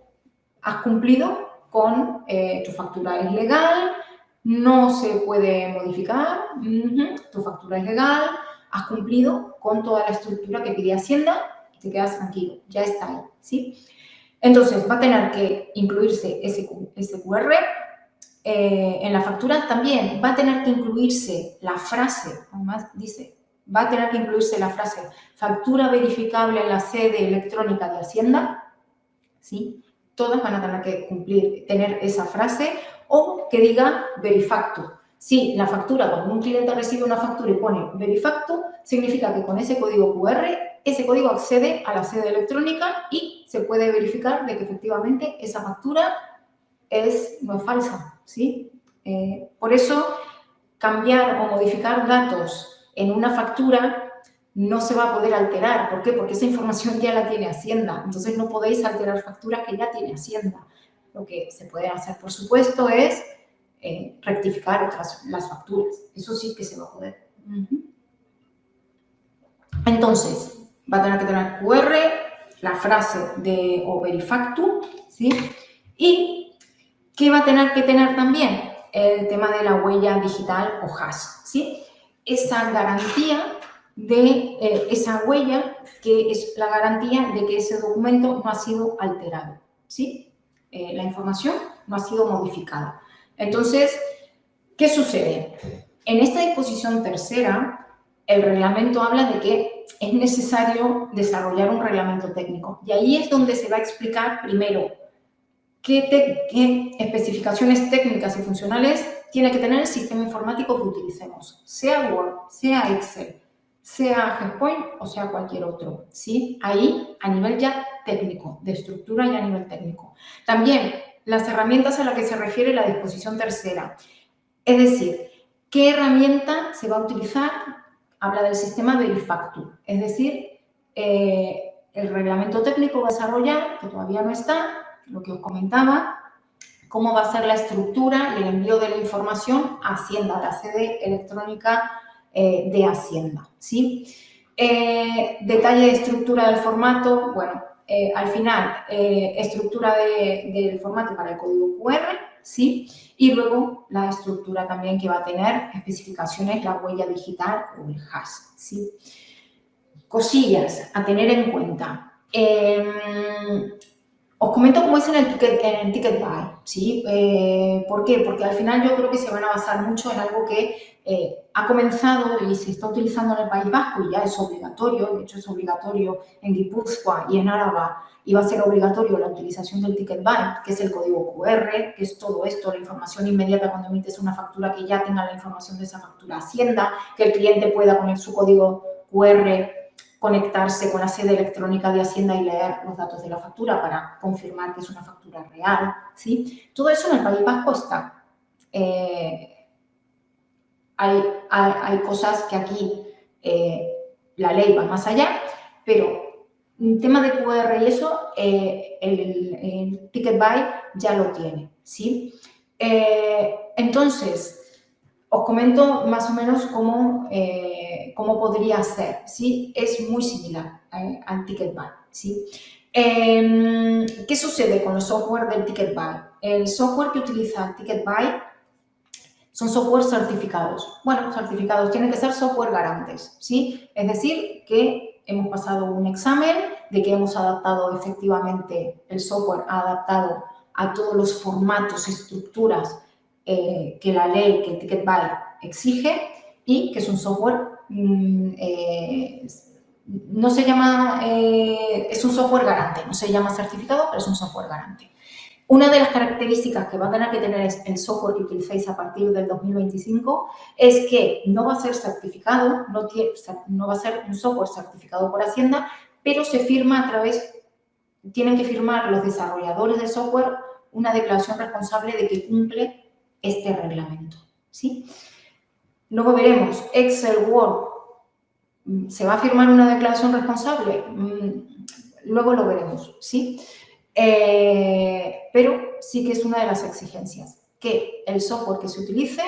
has cumplido con tu factura es legal, no se puede modificar, tu factura es legal, has cumplido con toda la estructura que pide Hacienda y te quedas tranquilo, ya está ahí, ¿sí? Entonces, va a tener que incluirse ese QR. En la factura también va a tener que incluirse la frase, además dice, va a tener que incluirse la frase factura verificable en la sede electrónica de Hacienda, ¿sí? Todas van a tener que tener esa frase o que diga Verifactu. Si la factura, cuando un cliente recibe una factura y pone Verifactu, significa que con ese código QR, ese código accede a la sede electrónica y se puede verificar de que efectivamente esa factura no es falsa, ¿sí? Por eso, cambiar o modificar datos en una factura no se va a poder alterar. ¿Por qué? Porque esa información ya la tiene Hacienda. Entonces, no podéis alterar facturas que ya tiene Hacienda. lo que se puede hacer, por supuesto, es rectificar las facturas. Eso sí que se va a poder. Entonces, va a tener que tener QR, la frase de o verifactu, ¿sí? Y ¿qué va a tener que tener también? El tema de la huella digital o hash, ¿sí? Esa garantía de esa huella, que es la garantía de que ese documento no ha sido alterado, ¿sí? La información no ha sido modificada. Entonces, ¿qué sucede? En esta disposición tercera, el reglamento habla de que es necesario desarrollar un reglamento técnico. Y ahí es donde se va a explicar primero qué especificaciones técnicas y funcionales tiene que tener el sistema informático que utilicemos, sea Word, sea Excel, sea GEPoint o sea cualquier otro, ¿sí? Ahí, a nivel ya técnico, de estructura y a nivel técnico. También las herramientas a las que se refiere la disposición tercera. Es decir, ¿qué herramienta se va a utilizar? Habla del sistema Verifactu, es decir, el reglamento técnico va a desarrollar, que todavía no está, lo que os comentaba, cómo va a ser la estructura y el envío de la información a Hacienda, a la sede electrónica de Hacienda, ¿sí? Detalle de estructura del formato, bueno, al final, estructura del formato para el código QR, ¿sí? Y luego la estructura también que va a tener especificaciones, la huella digital o el hash, ¿sí? Cosillas a tener en cuenta. Os comento cómo es en el Ticket Buy, ¿sí? ¿Por qué? Porque al final yo creo que se van a basar mucho en algo que ha comenzado y se está utilizando en el País Vasco y ya es obligatorio, de hecho es obligatorio en Guipúzcoa y en Álava, y va a ser obligatorio la utilización del Ticket Buy, que es el código QR, que es todo esto, la información inmediata cuando emites una factura, que ya tenga la información de esa factura Hacienda, que el cliente pueda poner su código QR, conectarse con la sede electrónica de Hacienda y leer los datos de la factura para confirmar que es una factura real, ¿sí? Todo eso en el País Vasco está. Hay cosas que aquí la ley va más allá, pero en tema de QR y eso, el Ticket Buy ya lo tiene, ¿sí? Entonces, os comento más o menos cómo podría ser, ¿sí? Es muy similar al Ticket Buy, ¿sí? ¿Qué sucede con los software del Ticket Buy? El software que utiliza el Ticket Buy son software certificados. Bueno, certificados tienen que ser software garantes, ¿sí? Es decir, que hemos pasado un examen, de que hemos adaptado efectivamente, el software ha adaptado a todos los formatos, estructuras que la ley, que el Ticket Buy exige, y que es un software, no se llama, es un software garante, no se llama certificado, pero es un software garante. Una de las características que va a tener que tener el software que utilicéis a partir del 2025 es que no va a ser certificado, no va a ser un software certificado por Hacienda, pero se firma a través, tienen que firmar los desarrolladores de software una declaración responsable de que cumple este reglamento, ¿sí? Luego veremos Excel, Word, ¿se va a firmar una declaración responsable? Luego lo veremos, ¿sí? Pero sí que es una de las exigencias, que el software que se utilice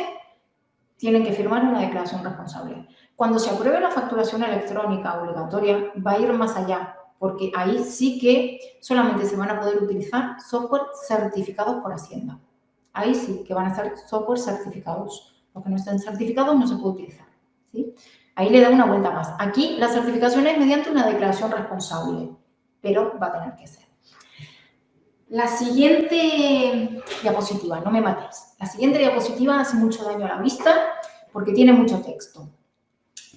tiene que firmar una declaración responsable. Cuando se apruebe la facturación electrónica obligatoria, va a ir más allá, porque ahí sí que solamente se van a poder utilizar software certificados por Hacienda. Ahí sí que van a ser software certificados. Los que no estén certificados no se puede utilizar, ¿sí? Ahí le da una vuelta más. Aquí la certificación es mediante una declaración responsable, pero va a tener que ser. La siguiente diapositiva, no me matéis. La siguiente diapositiva hace mucho daño a la vista porque tiene mucho texto.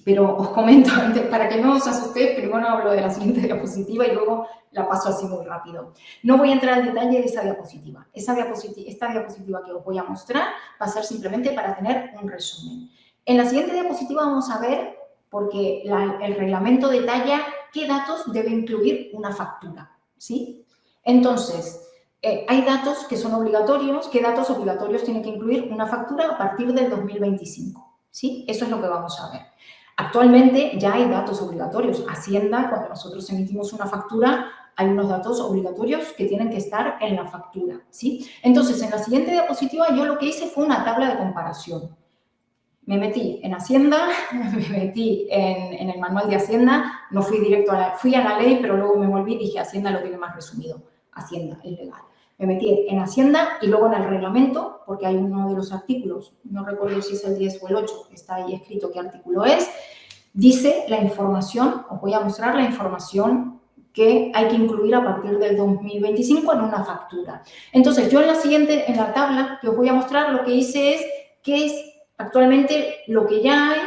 Pero os comento antes, para que no os asustéis, primero hablo de la siguiente diapositiva y luego la paso así muy rápido. No voy a entrar al detalle de esa diapositiva. Esta diapositiva que os voy a mostrar va a ser simplemente para tener un resumen. En la siguiente diapositiva vamos a ver, porque el reglamento detalla qué datos debe incluir una factura, ¿sí? Entonces, hay datos que son obligatorios. ¿Qué datos obligatorios tiene que incluir una factura a partir del 2025? ¿Sí? Eso es lo que vamos a ver. Actualmente ya hay datos obligatorios. Hacienda, cuando nosotros emitimos una factura, hay unos datos obligatorios que tienen que estar en la factura, ¿sí? Entonces, en la siguiente diapositiva yo lo que hice fue una tabla de comparación. Me metí en Hacienda, me metí en el manual de Hacienda, no fui directo fui a la ley, pero luego me volví y dije Hacienda lo tiene más resumido. Hacienda es legal. Me metí en Hacienda y luego en el reglamento, porque hay uno de los artículos, no recuerdo si es el 10 o el 8, está ahí escrito qué artículo es, dice la información, os voy a mostrar la información que hay que incluir a partir del 2025 en una factura. Entonces, yo en la tabla que os voy a mostrar, lo que hice es qué es actualmente lo que ya hay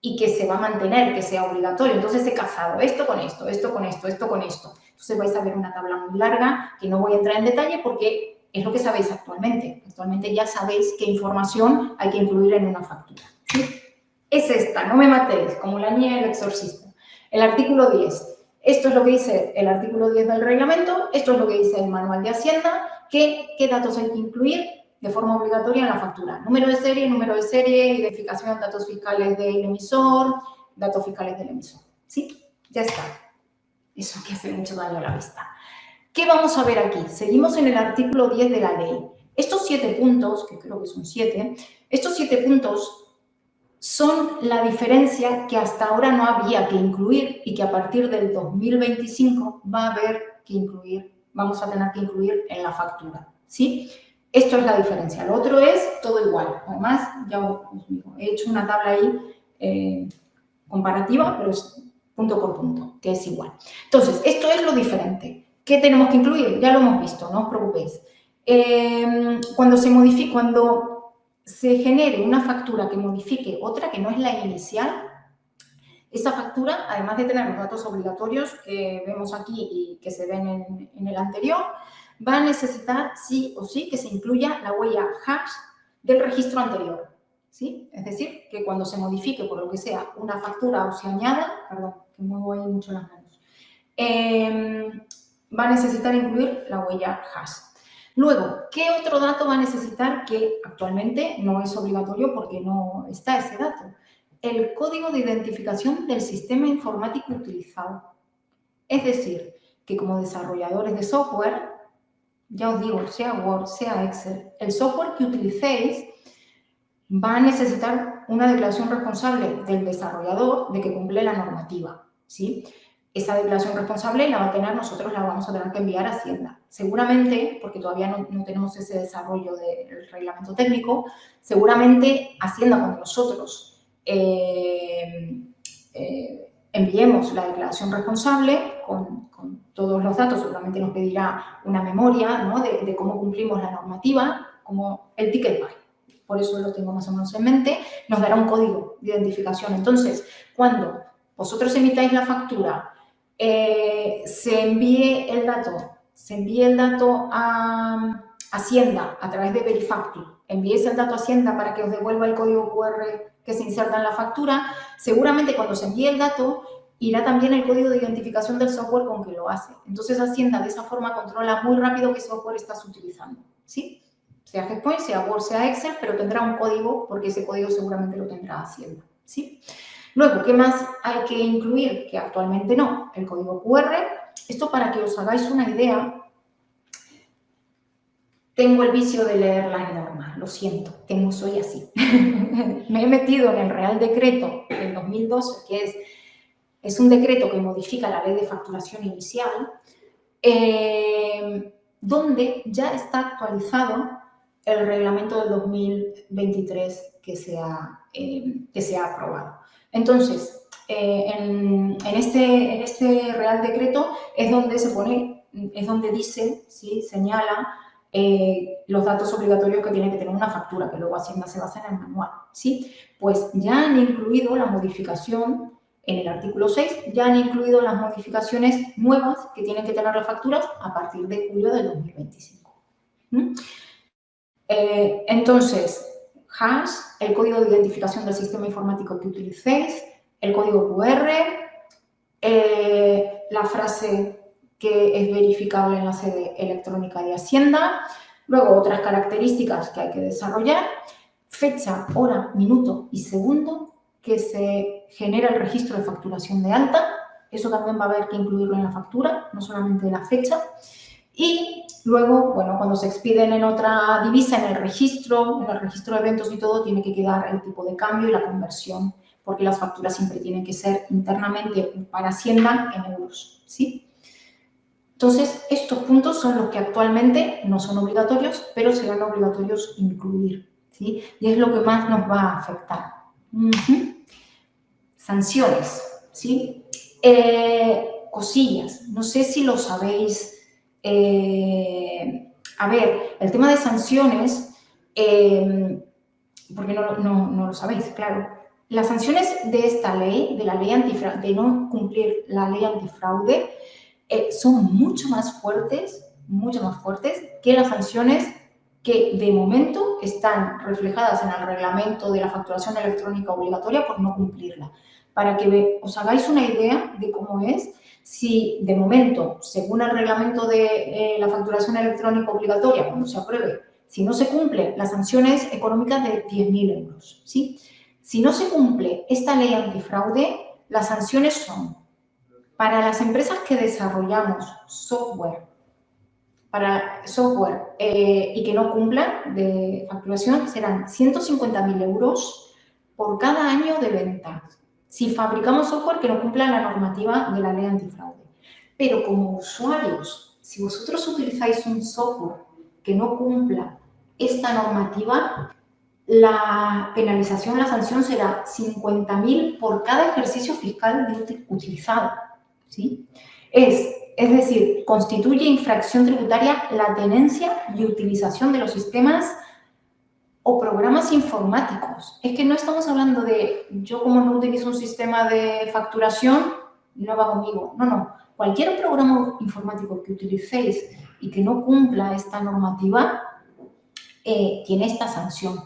y que se va a mantener, que sea obligatorio. Entonces he cazado esto con esto, esto con esto, esto con esto. Entonces vais a ver una tabla muy larga que no voy a entrar en detalle porque es lo que sabéis actualmente. Actualmente ya sabéis qué información hay que incluir en una factura, ¿sí? Es esta, no me matéis, como la niña del exorcista. El artículo 10. Esto es lo que dice el artículo 10 del reglamento, esto es lo que dice el manual de Hacienda, qué datos hay que incluir de forma obligatoria en la factura. Número de serie, identificación, datos fiscales del emisor, datos fiscales del emisor. ¿Sí? Ya está. Eso que hace mucho daño a la vista. ¿Qué vamos a ver aquí? Seguimos en el artículo 10 de la ley. Estos 7 puntos, que creo que son 7, estos 7 puntos son la diferencia que hasta ahora no había que incluir y que a partir del 2025 va a haber que incluir, vamos a tener que incluir en la factura. ¿Sí? Esto es la diferencia. Lo otro es todo igual. Además, ya os digo, he hecho una tabla ahí comparativa, pero es punto por punto, que es igual. Entonces, esto es lo diferente. ¿Qué tenemos que incluir? Ya lo hemos visto, no os preocupéis. Cuando se genere una factura que modifique otra que no es la inicial, esa factura, además de tener los datos obligatorios que vemos aquí y que se ven en el anterior, va a necesitar sí o sí que se incluya la huella hash del registro anterior, ¿sí? Es decir, que cuando se modifique por lo que sea una factura o se añada, perdón, que muevo ahí mucho las manos, va a necesitar incluir la huella hash. Luego, ¿qué otro dato va a necesitar que actualmente no es obligatorio porque no está ese dato? El código de identificación del sistema informático utilizado. Es decir, que como desarrolladores de software, ya os digo, sea Word, sea Excel, el software que utilicéis va a necesitar una declaración responsable del desarrollador de que cumple la normativa, ¿sí? Esa declaración responsable la va a tener, nosotros la vamos a tener que enviar a Hacienda. Seguramente, porque todavía no tenemos ese desarrollo del reglamento técnico, seguramente Hacienda, cuando nosotros enviemos la declaración responsable con todos los datos, seguramente nos pedirá una memoria, ¿no?, de cómo cumplimos la normativa, como el ticket buy. Por eso lo tengo más o menos en mente, nos dará un código de identificación. Entonces, cuando vosotros emitáis la factura, se envíe el dato a Hacienda a través de Verifactu, enviéis el dato a Hacienda para que os devuelva el código QR que se inserta en la factura, seguramente cuando se envíe el dato irá también el código de identificación del software con que lo hace. Entonces Hacienda de esa forma controla muy rápido qué software estás utilizando, ¿sí? Sea GetPoint, sea Word, sea Excel, pero tendrá un código porque ese código seguramente lo tendrá Hacienda, ¿sí? Luego, ¿qué más hay que incluir? Que actualmente no, el código QR. Esto para que os hagáis una idea. Tengo el vicio de leer las normas, lo siento, soy así. Me he metido en el Real Decreto del 2012, que es un decreto que modifica la ley de facturación inicial, donde ya está actualizado el reglamento del 2023 que se ha aprobado. Entonces, en este Real Decreto es donde dice, ¿sí?, señala los datos obligatorios que tiene que tener una factura, que luego Hacienda se basa en el manual, ¿sí? Pues ya han incluido la modificación en el artículo 6, ya han incluido las modificaciones nuevas que tienen que tener las facturas a partir de julio del 2025. Entonces, hash, el código de identificación del sistema informático que utilicéis, el código QR, la frase que es verificable en la sede electrónica de Hacienda, luego otras características que hay que desarrollar, fecha, hora, minuto y segundo que se genera el registro de facturación de alta, eso también va a haber que incluirlo en la factura, no solamente la fecha. Y luego, bueno, cuando se expiden en otra divisa, en el registro de eventos y todo, tiene que quedar el tipo de cambio y la conversión, porque las facturas siempre tienen que ser internamente para Hacienda en euros, ¿sí? Entonces, estos puntos son los que actualmente no son obligatorios, pero serán obligatorios incluir, ¿sí? Y es lo que más nos va a afectar. Sanciones, ¿sí? Cosillas, no sé si lo sabéis. A ver, el tema de sanciones, porque no lo sabéis, claro. Las sanciones de esta ley, de la ley antifraude, de no cumplir la ley antifraude, son mucho más fuertes que las sanciones que de momento están reflejadas en el reglamento de la facturación electrónica obligatoria por no cumplirla. Para que os hagáis una idea de cómo es, si de momento, según el reglamento de la facturación electrónica obligatoria, cuando se apruebe, si no se cumple, la sanción es económica de 10.000 euros, ¿sí? Si no se cumple esta ley antifraude, las sanciones son para las empresas que desarrollamos software y que no cumplan de facturación, serán 150.000 euros por cada año de ventas. Si fabricamos software que no cumpla la normativa de la ley antifraude. Pero como usuarios, si vosotros utilizáis un software que no cumpla esta normativa, la penalización, la sanción será 50.000 por cada ejercicio fiscal utilizado, ¿sí? Es decir, constituye infracción tributaria la tenencia y utilización de los sistemas o programas informáticos. Es que no estamos hablando de yo como no utilizo un sistema de facturación, no va conmigo. No. Cualquier programa informático que utilicéis y que no cumpla esta normativa tiene esta sanción.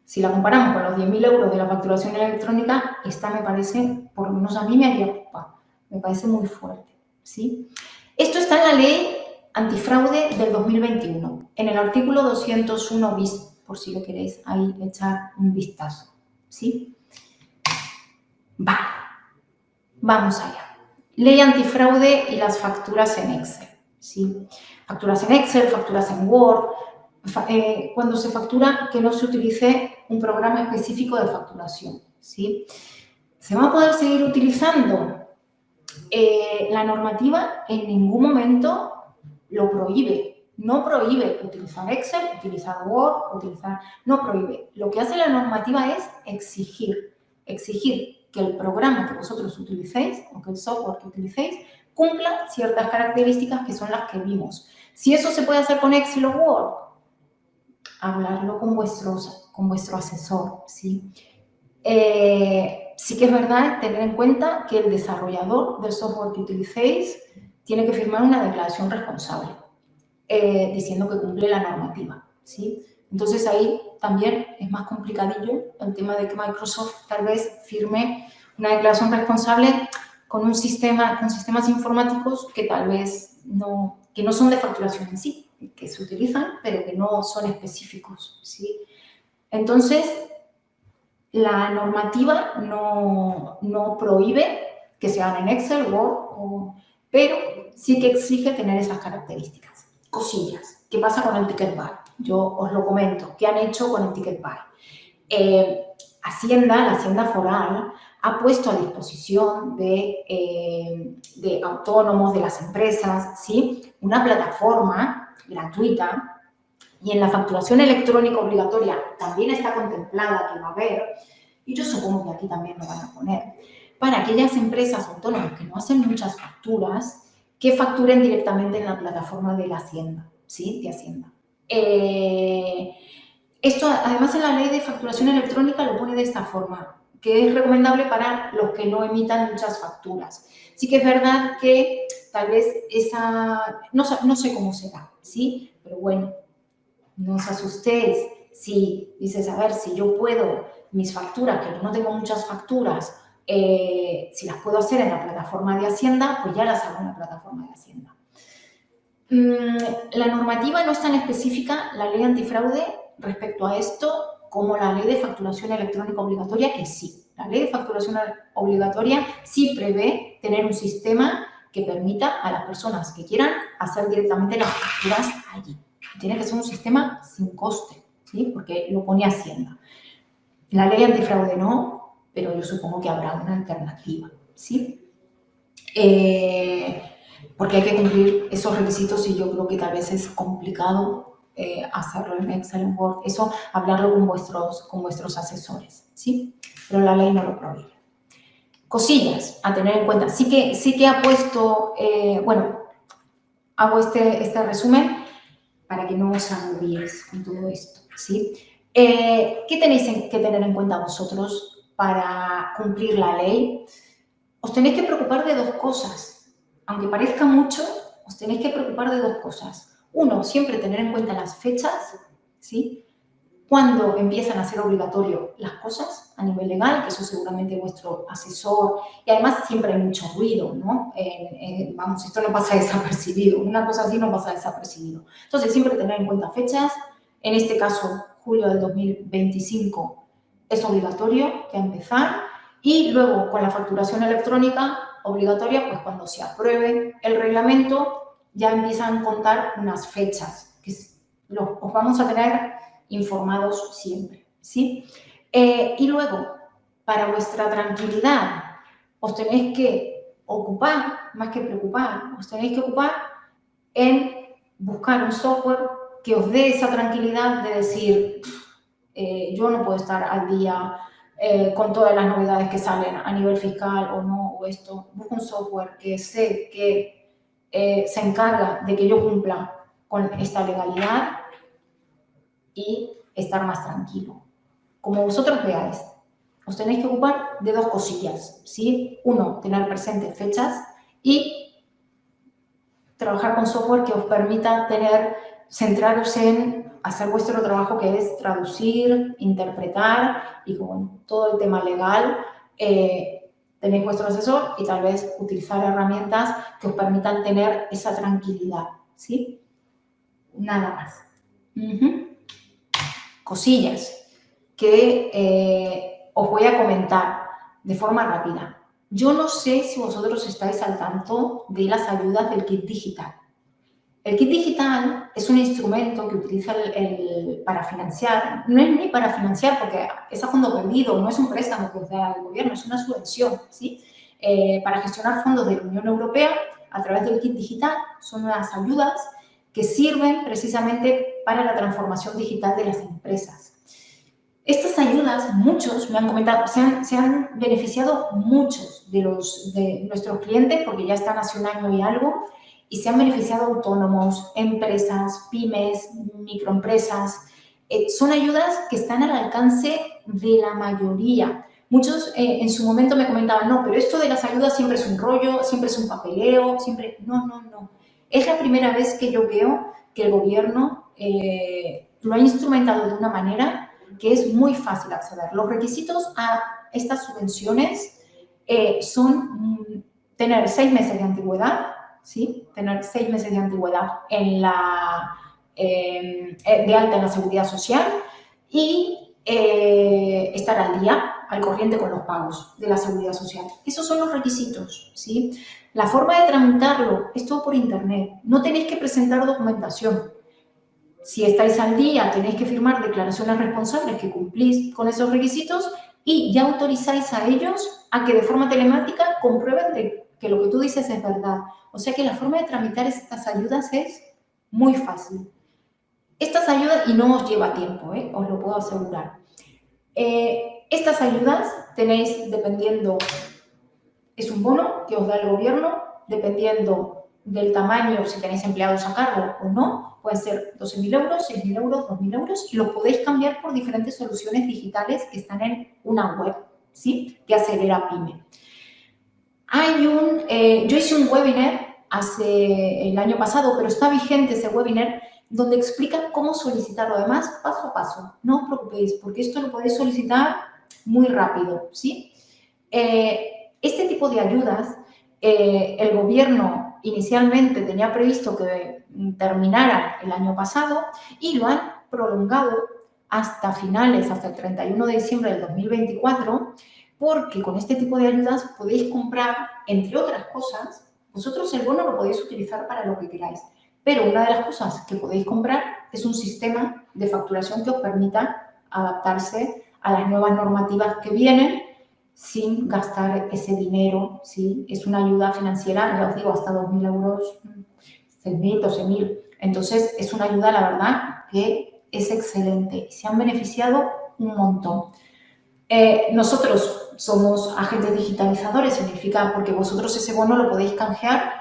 Si la comparamos con los 10.000 euros de la facturación electrónica, esta me parece, por lo menos a mí me haría pupa, me parece muy fuerte, ¿sí? Esto está en la ley antifraude del 2021, en el artículo 201 bis, por si le queréis ahí echar un vistazo, ¿sí? Vale, vamos allá. Ley antifraude y las facturas en Excel, ¿sí? Facturas en Excel, facturas en Word. Cuando se factura, que no se utilice un programa específico de facturación, ¿sí? ¿Se va a poder seguir utilizando? La normativa en ningún momento lo prohíbe. No prohíbe utilizar Excel, utilizar Word, no prohíbe. Lo que hace la normativa es exigir que el programa que vosotros utilicéis o que el software que utilicéis cumpla ciertas características que son las que vimos. Si eso se puede hacer con Excel o Word, hablarlo con vuestro asesor, ¿sí? Sí que es verdad tener en cuenta que el desarrollador del software que utilicéis tiene que firmar una declaración responsable diciendo que cumple la normativa, ¿sí? Entonces ahí también es más complicadillo el tema de que Microsoft tal vez firme una declaración responsable con sistemas informáticos que tal vez no son de facturación en sí, que se utilizan, pero que no son específicos, ¿sí? Entonces, la normativa no prohíbe que se hagan en Excel, Word, pero sí que exige tener esas características. Cosillas. ¿Qué pasa con el Ticket Buy? Yo os lo comento. ¿Qué han hecho con el Ticket Buy? La Hacienda Foral, ha puesto a disposición de autónomos, de las empresas, ¿sí? Una plataforma gratuita, y en la facturación electrónica obligatoria también está contemplada que va a haber, y yo supongo que aquí también lo van a poner, para aquellas empresas autónomas que no hacen muchas facturas, que facturen directamente en la plataforma de la Hacienda, ¿sí? De Hacienda. Esto, además, en la ley de facturación electrónica lo pone de esta forma, que es recomendable para los que no emitan muchas facturas. Sí que es verdad que tal vez no sé cómo será, ¿sí? Pero bueno, no os asustéis. Si dices, a ver, si yo puedo, mis facturas, que no tengo muchas facturas, si las puedo hacer en la plataforma de Hacienda, pues ya las hago en la plataforma de Hacienda. La normativa no es tan específica, la ley antifraude, respecto a esto, como la ley de facturación electrónica obligatoria, que sí. La ley de facturación obligatoria sí prevé tener un sistema que permita a las personas que quieran hacer directamente las facturas allí. Tiene que ser un sistema sin coste, ¿sí? Porque lo pone Hacienda. La ley antifraude no, pero yo supongo que habrá una alternativa, ¿sí? Porque hay que cumplir esos requisitos y yo creo que tal vez es complicado hacerlo en Excel, en Word, eso hablarlo con vuestros asesores, ¿sí? Pero la ley no lo prohíbe. Cosillas a tener en cuenta. Sí que ha puesto, bueno, hago este resumen para que no os agobiéis con todo esto, ¿sí? ¿Qué tenéis que tener en cuenta vosotros para cumplir la ley? Os tenéis que preocupar de dos cosas. Aunque parezca mucho, os tenéis que preocupar de dos cosas. Uno, siempre tener en cuenta las fechas, ¿sí? Cuando empiezan a ser obligatorio las cosas a nivel legal, que eso seguramente vuestro asesor, y además siempre hay mucho ruido, ¿no? Vamos, esto no pasa desapercibido, una cosa así no pasa desapercibido. Entonces, siempre tener en cuenta fechas, en este caso, julio del 2025 es obligatorio ya empezar, y luego con la facturación electrónica obligatoria, pues cuando se apruebe el reglamento, ya empiezan a contar unas fechas, que os vamos a tener informados siempre, ¿sí? Y luego, para vuestra tranquilidad, os tenéis que ocupar, más que preocupar, os tenéis que ocupar en buscar un software que os dé esa tranquilidad de decir, yo no puedo estar al día con todas las novedades que salen a nivel fiscal o no, o esto. Busco un software que sé que se encarga de que yo cumpla con esta legalidad y estar más tranquilo. Como vosotros veáis, os tenéis que ocupar de dos cosillas, ¿sí? Uno, tener presentes fechas y trabajar con software que os permita centraros en hacer vuestro trabajo, que es traducir, interpretar y con todo el tema legal. Tenéis vuestro asesor y tal vez utilizar herramientas que os permitan tener esa tranquilidad, ¿sí? Nada más. Cosillas que os voy a comentar de forma rápida. Yo no sé si vosotros estáis al tanto de las ayudas del kit digital. El kit digital es un instrumento que utiliza para financiar, no es ni para financiar porque es a fondo perdido, no es un préstamo que os da el gobierno, es una subvención, ¿sí? Para gestionar fondos de la Unión Europea a través del kit digital. Son unas ayudas que sirven precisamente para la transformación digital de las empresas. Estas ayudas, muchos me han comentado, se han beneficiado muchos de nuestros clientes porque ya están hace un año y algo y se han beneficiado autónomos, empresas, pymes, microempresas. Son ayudas que están al alcance de la mayoría. Muchos en su momento me comentaban, no, pero esto de las ayudas siempre es un rollo, siempre es un papeleo, siempre... No, no, no. Es la primera vez que yo veo que el gobierno lo ha instrumentado de una manera que es muy fácil acceder. Los requisitos a estas subvenciones son tener 6 meses de antigüedad, ¿sí? Tener 6 meses de antigüedad de alta en la Seguridad Social y estar al día, al corriente con los pagos de la Seguridad Social. Esos son los requisitos, ¿sí? La forma de tramitarlo es todo por internet. No tenéis que presentar documentación. Si estáis al día, tenéis que firmar declaraciones responsables que cumplís con esos requisitos y ya autorizáis a ellos a que de forma telemática comprueben que lo que tú dices es verdad. O sea que la forma de tramitar estas ayudas es muy fácil. Estas ayudas, y no os lleva tiempo, os lo puedo asegurar. Estas ayudas tenéis dependiendo, es un bono que os da el gobierno, dependiendo del tamaño, si tenéis empleados a cargo o no, pueden ser 12.000 euros, 6.000 euros, 2.000 euros, y los podéis cambiar por diferentes soluciones digitales que están en una web, ¿sí? Que Acelera Pyme. Yo hice un webinar el año pasado, pero está vigente ese webinar, donde explica cómo solicitarlo, además, paso a paso. No os preocupéis, porque esto lo podéis solicitar muy rápido, ¿sí? Este tipo de ayudas, el gobierno inicialmente tenía previsto que terminara el año pasado y lo han prolongado hasta finales, hasta el 31 de diciembre del 2024, porque con este tipo de ayudas podéis comprar, entre otras cosas, vosotros el bono lo podéis utilizar para lo que queráis, pero una de las cosas que podéis comprar es un sistema de facturación que os permita adaptarse a las nuevas normativas que vienen sin gastar ese dinero, ¿sí? Es una ayuda financiera, ya os digo, hasta 2.000 euros, 6.000, 12.000. Entonces, es una ayuda, la verdad, que es excelente. Se han beneficiado un montón. Nosotros somos agentes digitalizadores, significa porque vosotros ese bono lo podéis canjear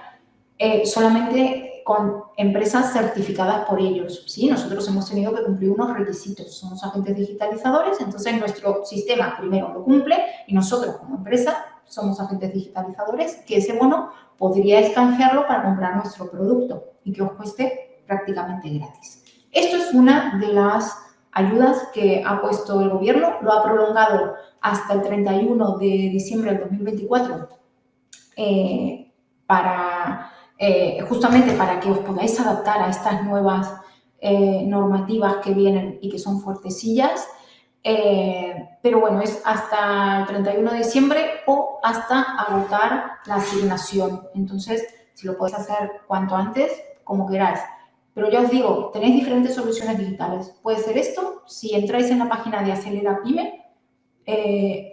solamente con empresas certificadas por ellos, ¿sí? Nosotros hemos tenido que cumplir unos requisitos, somos agentes digitalizadores, entonces nuestro sistema primero lo cumple y nosotros como empresa somos agentes digitalizadores, que ese bono podríais canjearlo para comprar nuestro producto y que os cueste prácticamente gratis. Esto es una de las ayudas que ha puesto el gobierno, lo ha prolongado hasta el 31 de diciembre del 2024 justamente para que os podáis adaptar a estas nuevas normativas que vienen y que son fuertecillas. Pero bueno, es hasta el 31 de diciembre o hasta agotar la asignación. Entonces, si lo podéis hacer cuanto antes, como queráis. Pero ya os digo, tenéis diferentes soluciones digitales. Puede ser esto, si entráis en la página de Acelera Pyme,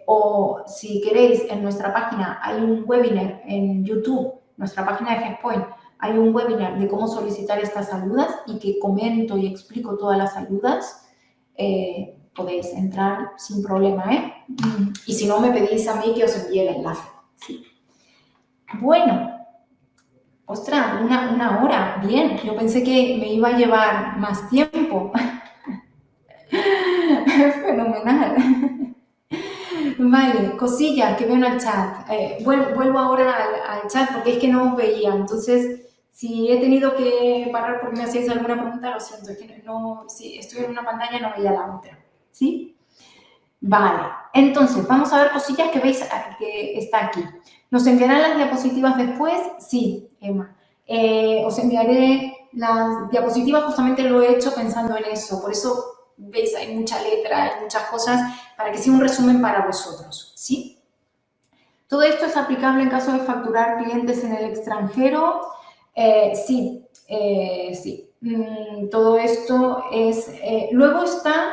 o si queréis, en nuestra página hay un webinar en YouTube, nuestra página de GESPoint, hay un webinar de cómo solicitar estas ayudas y que comento y explico todas las ayudas. Podéis entrar sin problema, ¿eh? Y si no, me pedís a mí que os envíe el enlace. Sí. Bueno, ostras, una hora, bien. Yo pensé que me iba a llevar más tiempo. Fenomenal. Vale, cosillas que veo en el chat. Vuelvo ahora al chat porque es que no os veía. Entonces, si he tenido que parar porque me hacéis alguna pregunta, lo siento. Es que no, si estoy en una pantalla no veía la otra. ¿Sí? Vale. Entonces, vamos a ver cosillas que veis que está aquí. ¿Nos enviarán las diapositivas después? Sí, Emma. Os enviaré las diapositivas, justamente lo he hecho pensando en eso. Por eso, veis, hay mucha letra, hay muchas cosas, para que sea un resumen para vosotros, ¿sí? ¿Todo esto es aplicable en caso de facturar clientes en el extranjero? Sí, sí. Todo esto es... luego está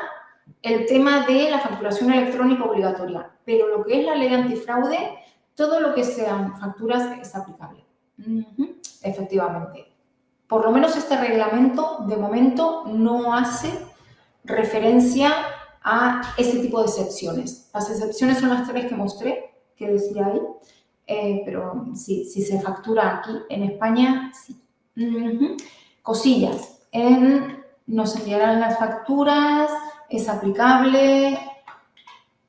el tema de la facturación electrónica obligatoria, pero lo que es la ley antifraude, todo lo que sean facturas es aplicable. Efectivamente. Por lo menos este reglamento, de momento, no hace referencia a ese tipo de excepciones. Las excepciones son las 3 que mostré, que decía ahí, pero sí, si se factura aquí en España, sí. Cosillas. Nos enviarán las facturas, es aplicable.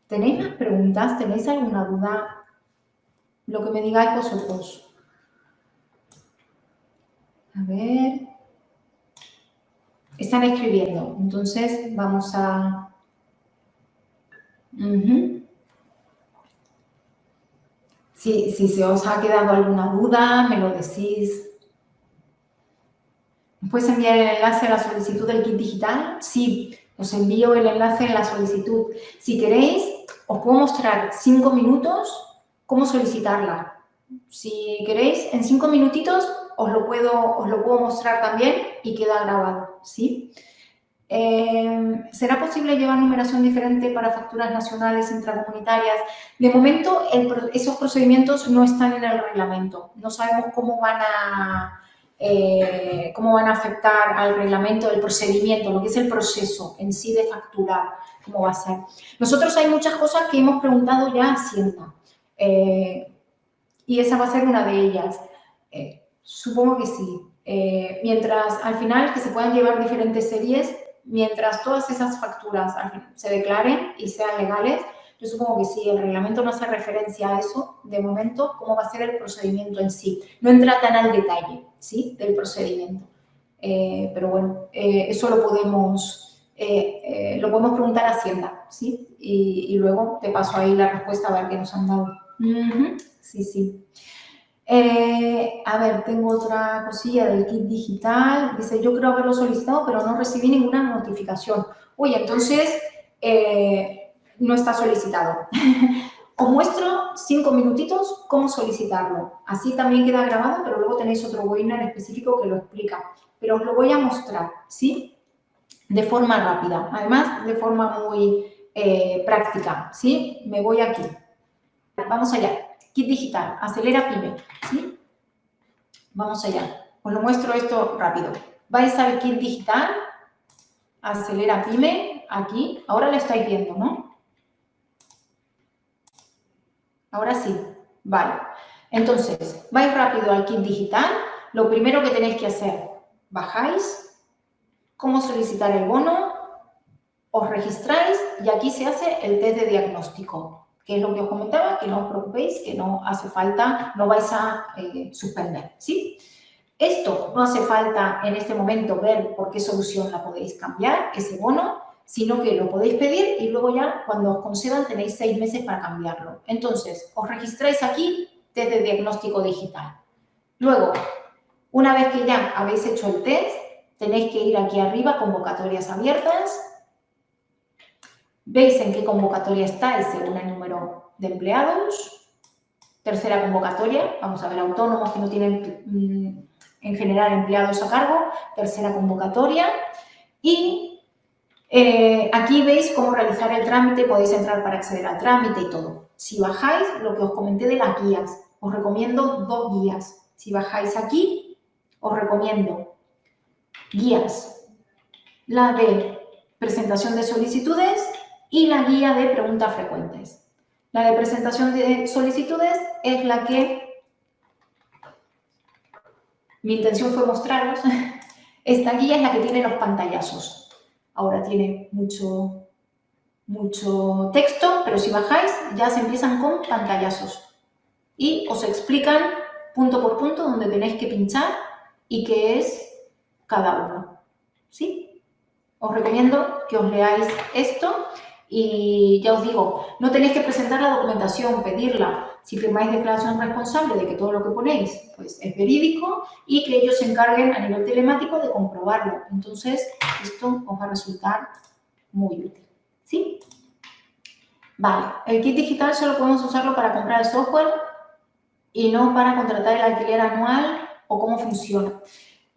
¿Tenéis más preguntas? ¿Tenéis alguna duda? Lo que me digáis vosotros. A ver. Están escribiendo, entonces vamos a... Si se os ha quedado alguna duda, me lo decís. ¿Puedes enviar el enlace a la solicitud del kit digital? Sí, os envío el enlace en la solicitud. Si queréis, os puedo mostrar 5 minutos cómo solicitarla. Si queréis, en 5 minutitos os lo puedo mostrar también y queda grabado, ¿sí? ¿Será posible llevar numeración diferente para facturas nacionales intracomunitarias? De momento, esos procedimientos no están en el reglamento. No sabemos cómo van a afectar al reglamento, el procedimiento, lo que es el proceso en sí de facturar, cómo va a ser. Nosotros hay muchas cosas que hemos preguntado ya a Hacienda y esa va a ser una de ellas. Supongo que sí. Mientras, al final, que se puedan llevar diferentes series, mientras todas esas facturas se declaren y sean legales, yo supongo que sí, el reglamento no hace referencia a eso, de momento, cómo va a ser el procedimiento en sí. No entra tan al detalle, ¿sí?, del procedimiento. Pero bueno, eso lo podemos preguntar a Hacienda, ¿sí? Y luego te paso ahí la respuesta a ver qué nos han dado. Sí, sí. A ver, tengo otra cosilla del kit digital. Dice, yo creo haberlo solicitado, pero no recibí ninguna notificación. Uy, entonces no está solicitado. Os muestro 5 minutitos cómo solicitarlo. Así también queda grabado, pero luego tenéis otro webinar específico que lo explica. Pero os lo voy a mostrar, ¿sí? De forma rápida, además de forma muy práctica, ¿sí? Me voy aquí. Vamos allá. Kit digital, acelera pyme, ¿sí? Vamos allá. Os lo muestro esto rápido. Vais al kit digital, acelera pyme, aquí. Ahora lo estáis viendo, ¿no? Ahora sí. Vale. Entonces, vais rápido al kit digital. Lo primero que tenéis que hacer, bajáis, cómo solicitar el bono, os registráis y aquí se hace el test de diagnóstico, que es lo que os comentaba, que no os preocupéis, que no hace falta, no vais a suspender, ¿sí? Esto no hace falta en este momento ver por qué solución la podéis cambiar, ese bono, sino que lo podéis pedir y luego ya cuando os concedan tenéis 6 meses para cambiarlo. Entonces, os registráis aquí, test de diagnóstico digital. Luego, una vez que ya habéis hecho el test, tenéis que ir aquí arriba, convocatorias abiertas. Veis en qué convocatoria estáis según el número de empleados. Tercera convocatoria, vamos a ver, autónomos que no tienen en general empleados a cargo. Tercera convocatoria. Y aquí veis cómo realizar el trámite, podéis entrar para acceder al trámite y todo. Si bajáis, lo que os comenté de las guías, os recomiendo 2 guías. Si bajáis aquí, os recomiendo guías. La de presentación de solicitudes y la guía de preguntas frecuentes. La de presentación de solicitudes es la que mi intención fue mostraros. Esta guía es la que tiene los pantallazos. Ahora tiene mucho texto, pero si bajáis ya se empiezan con pantallazos. Y os explican punto por punto dónde tenéis que pinchar y qué es cada uno. ¿Sí? Os recomiendo que os leáis esto. Y ya os digo, no tenéis que presentar la documentación, pedirla. Si firmáis declaración responsable de que todo lo que ponéis pues, es verídico y que ellos se encarguen a nivel telemático de comprobarlo. Entonces, esto os va a resultar muy útil. ¿Sí? Vale, el kit digital solo podemos usarlo para comprar el software y no para contratar el alquiler anual o cómo funciona.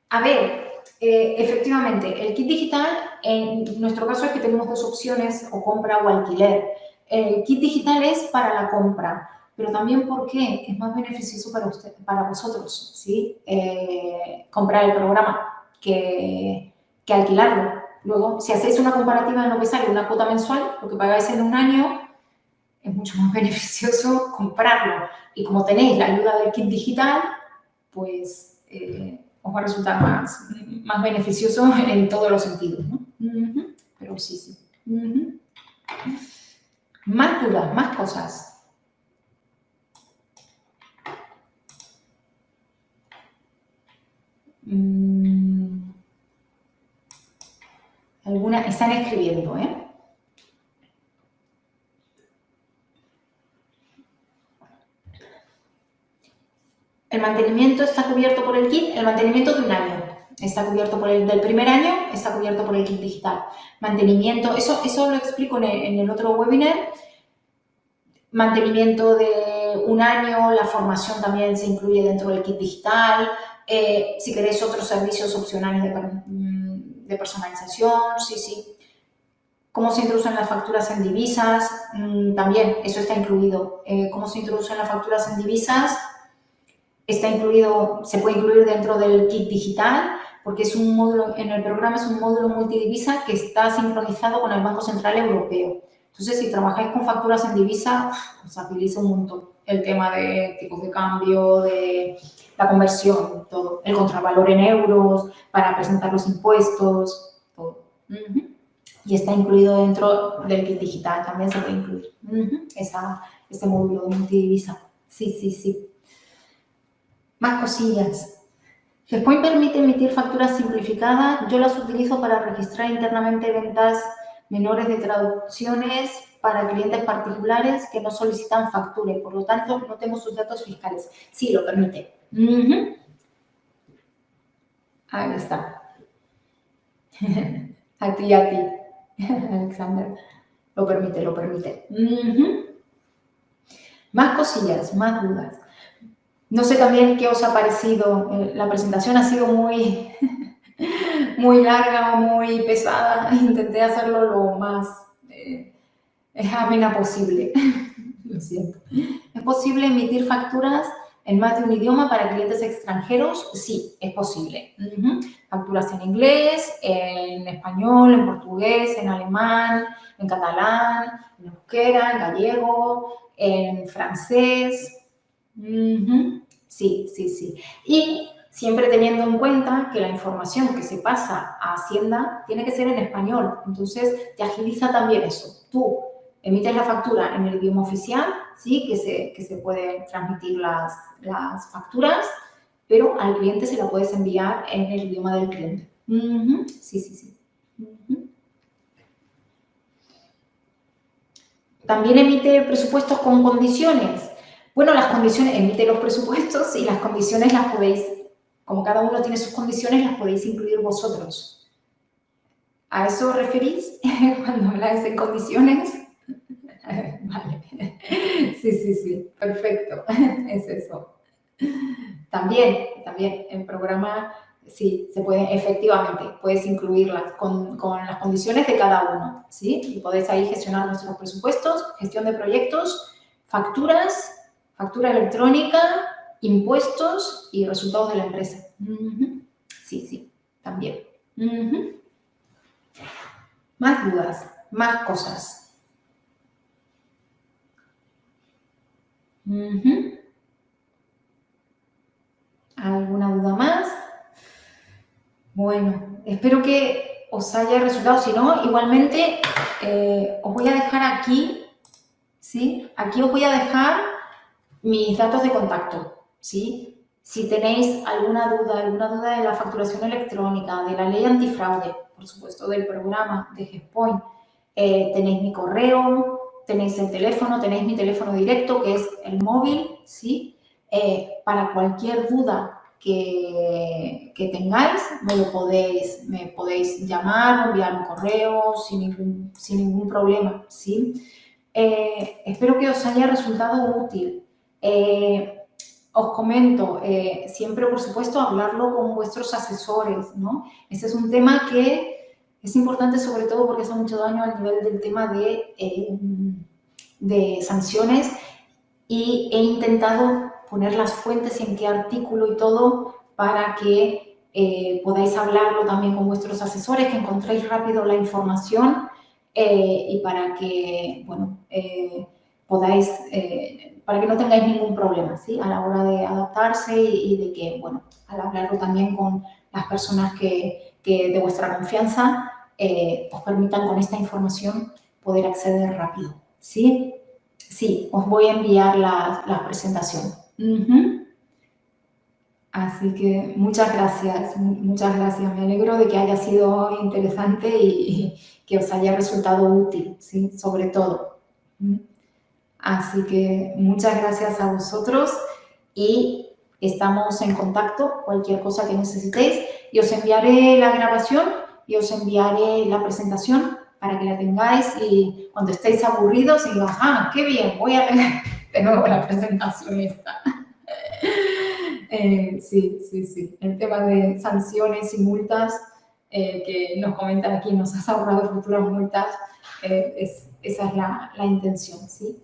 A ver, efectivamente, el kit digital, en nuestro caso es que tenemos 2 opciones, o compra o alquiler. El kit digital es para la compra, pero también porque es más beneficioso para vosotros, ¿sí? Comprar el programa que alquilarlo. Luego, si hacéis una comparativa en lo que sale una cuota mensual, lo que pagáis en un año, es mucho más beneficioso comprarlo. Y como tenéis la ayuda del kit digital, pues os va a resultar más beneficioso en todos los sentidos, ¿no? Pero sí, sí. Más dudas, más cosas. Algunas están escribiendo, ¿eh? El mantenimiento está cubierto por el kit, el mantenimiento de un año. Está cubierto por el del primer año, está cubierto por el kit digital. Mantenimiento, eso lo explico en el otro webinar. Mantenimiento de un año, la formación también se incluye dentro del kit digital. Si queréis otros servicios opcionales de personalización, sí, sí. Cómo se introducen las facturas en divisas, también eso está incluido. Cómo se introducen las facturas en divisas, está incluido, se puede incluir dentro del kit digital, porque es un módulo, en el programa es un módulo multidivisa que está sincronizado con el Banco Central Europeo. Entonces, si trabajáis con facturas en divisa, os agiliza un montón el tema de tipos de cambio, de la conversión, todo. El contravalor en euros, para presentar los impuestos, todo. Y está incluido dentro del kit digital, también se puede incluir ese módulo de multidivisa. Sí, sí, sí. Más cosillas. SharePoint permite emitir facturas simplificadas. Yo las utilizo para registrar internamente ventas menores de traducciones para clientes particulares que no solicitan factura y por lo tanto no tengo sus datos fiscales. Sí, lo permite. Ahí está. A ti, Alexander. Lo permite, lo permite. Más cosillas, más dudas. No sé también qué os ha parecido. La presentación ha sido muy, muy larga o muy pesada. Intenté hacerlo lo más amena posible. Lo siento. ¿Es posible emitir facturas en más de un idioma para clientes extranjeros? Sí, es posible. Facturas en inglés, en español, en portugués, en alemán, en catalán, en euskera, en gallego, en francés. Sí, sí, sí. Y siempre teniendo en cuenta que la información que se pasa a Hacienda tiene que ser en español. Entonces, te agiliza también eso. Tú emites la factura en el idioma oficial, ¿sí? Que se pueden transmitir las facturas, pero al cliente se la puedes enviar en el idioma del cliente. Sí, sí, sí. También emite presupuestos con condiciones. Bueno, las condiciones, emite los presupuestos y las condiciones las podéis, como cada uno tiene sus condiciones, las podéis incluir vosotros. ¿A eso os referís cuando habláis de condiciones? Vale. Sí, sí, sí, perfecto. Es eso. También el programa, sí, se puede, efectivamente, puedes incluirlas con las condiciones de cada uno, ¿sí? Y podéis ahí gestionar vuestros presupuestos, gestión de proyectos, facturas, factura electrónica, impuestos y resultados de la empresa. Sí, sí, también. Más dudas, más cosas. ¿Alguna duda más? Bueno, espero que os haya resultado. Si no, igualmente os voy a dejar aquí, ¿sí? Aquí os voy a dejar mis datos de contacto, ¿sí? Si tenéis alguna duda de la facturación electrónica, de la ley antifraude, por supuesto, del programa de GESPOINT, tenéis mi correo, tenéis el teléfono, tenéis mi teléfono directo, que es el móvil, ¿sí? Para cualquier duda que tengáis, me podéis llamar o enviar un correo sin ningún problema, ¿sí? Espero que os haya resultado útil. Os comento, siempre, por supuesto, hablarlo con vuestros asesores, ¿no? Ese es un tema que es importante, sobre todo porque hace mucho daño a nivel del tema de sanciones, y he intentado poner las fuentes y en qué artículo y todo para que podáis hablarlo también con vuestros asesores, que encontréis rápido la información y para que, bueno, podáis, para que no tengáis ningún problema, ¿sí? A la hora de adaptarse y de que, bueno, al hablarlo también con las personas que de vuestra confianza os permitan con esta información poder acceder rápido, ¿sí? Sí, os voy a enviar la presentación. Así que muchas gracias, muchas gracias. Me alegro de que haya sido interesante y que os haya resultado útil, ¿sí? Sobre todo. Así que muchas gracias a vosotros y estamos en contacto, cualquier cosa que necesitéis, y os enviaré la grabación y os enviaré la presentación para que la tengáis y cuando estéis aburridos y digáis, qué bien, voy a leer de nuevo la presentación esta. Sí, sí, sí. El tema de sanciones y multas que nos comentan aquí, nos has ahorrado futuras multas, esa es la intención, ¿sí?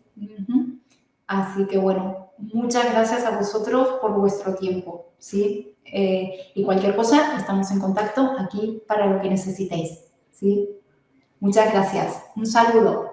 Así que bueno, muchas gracias a vosotros por vuestro tiempo, ¿sí? Y cualquier cosa, estamos en contacto aquí para lo que necesitéis, ¿sí? Muchas gracias. Un saludo.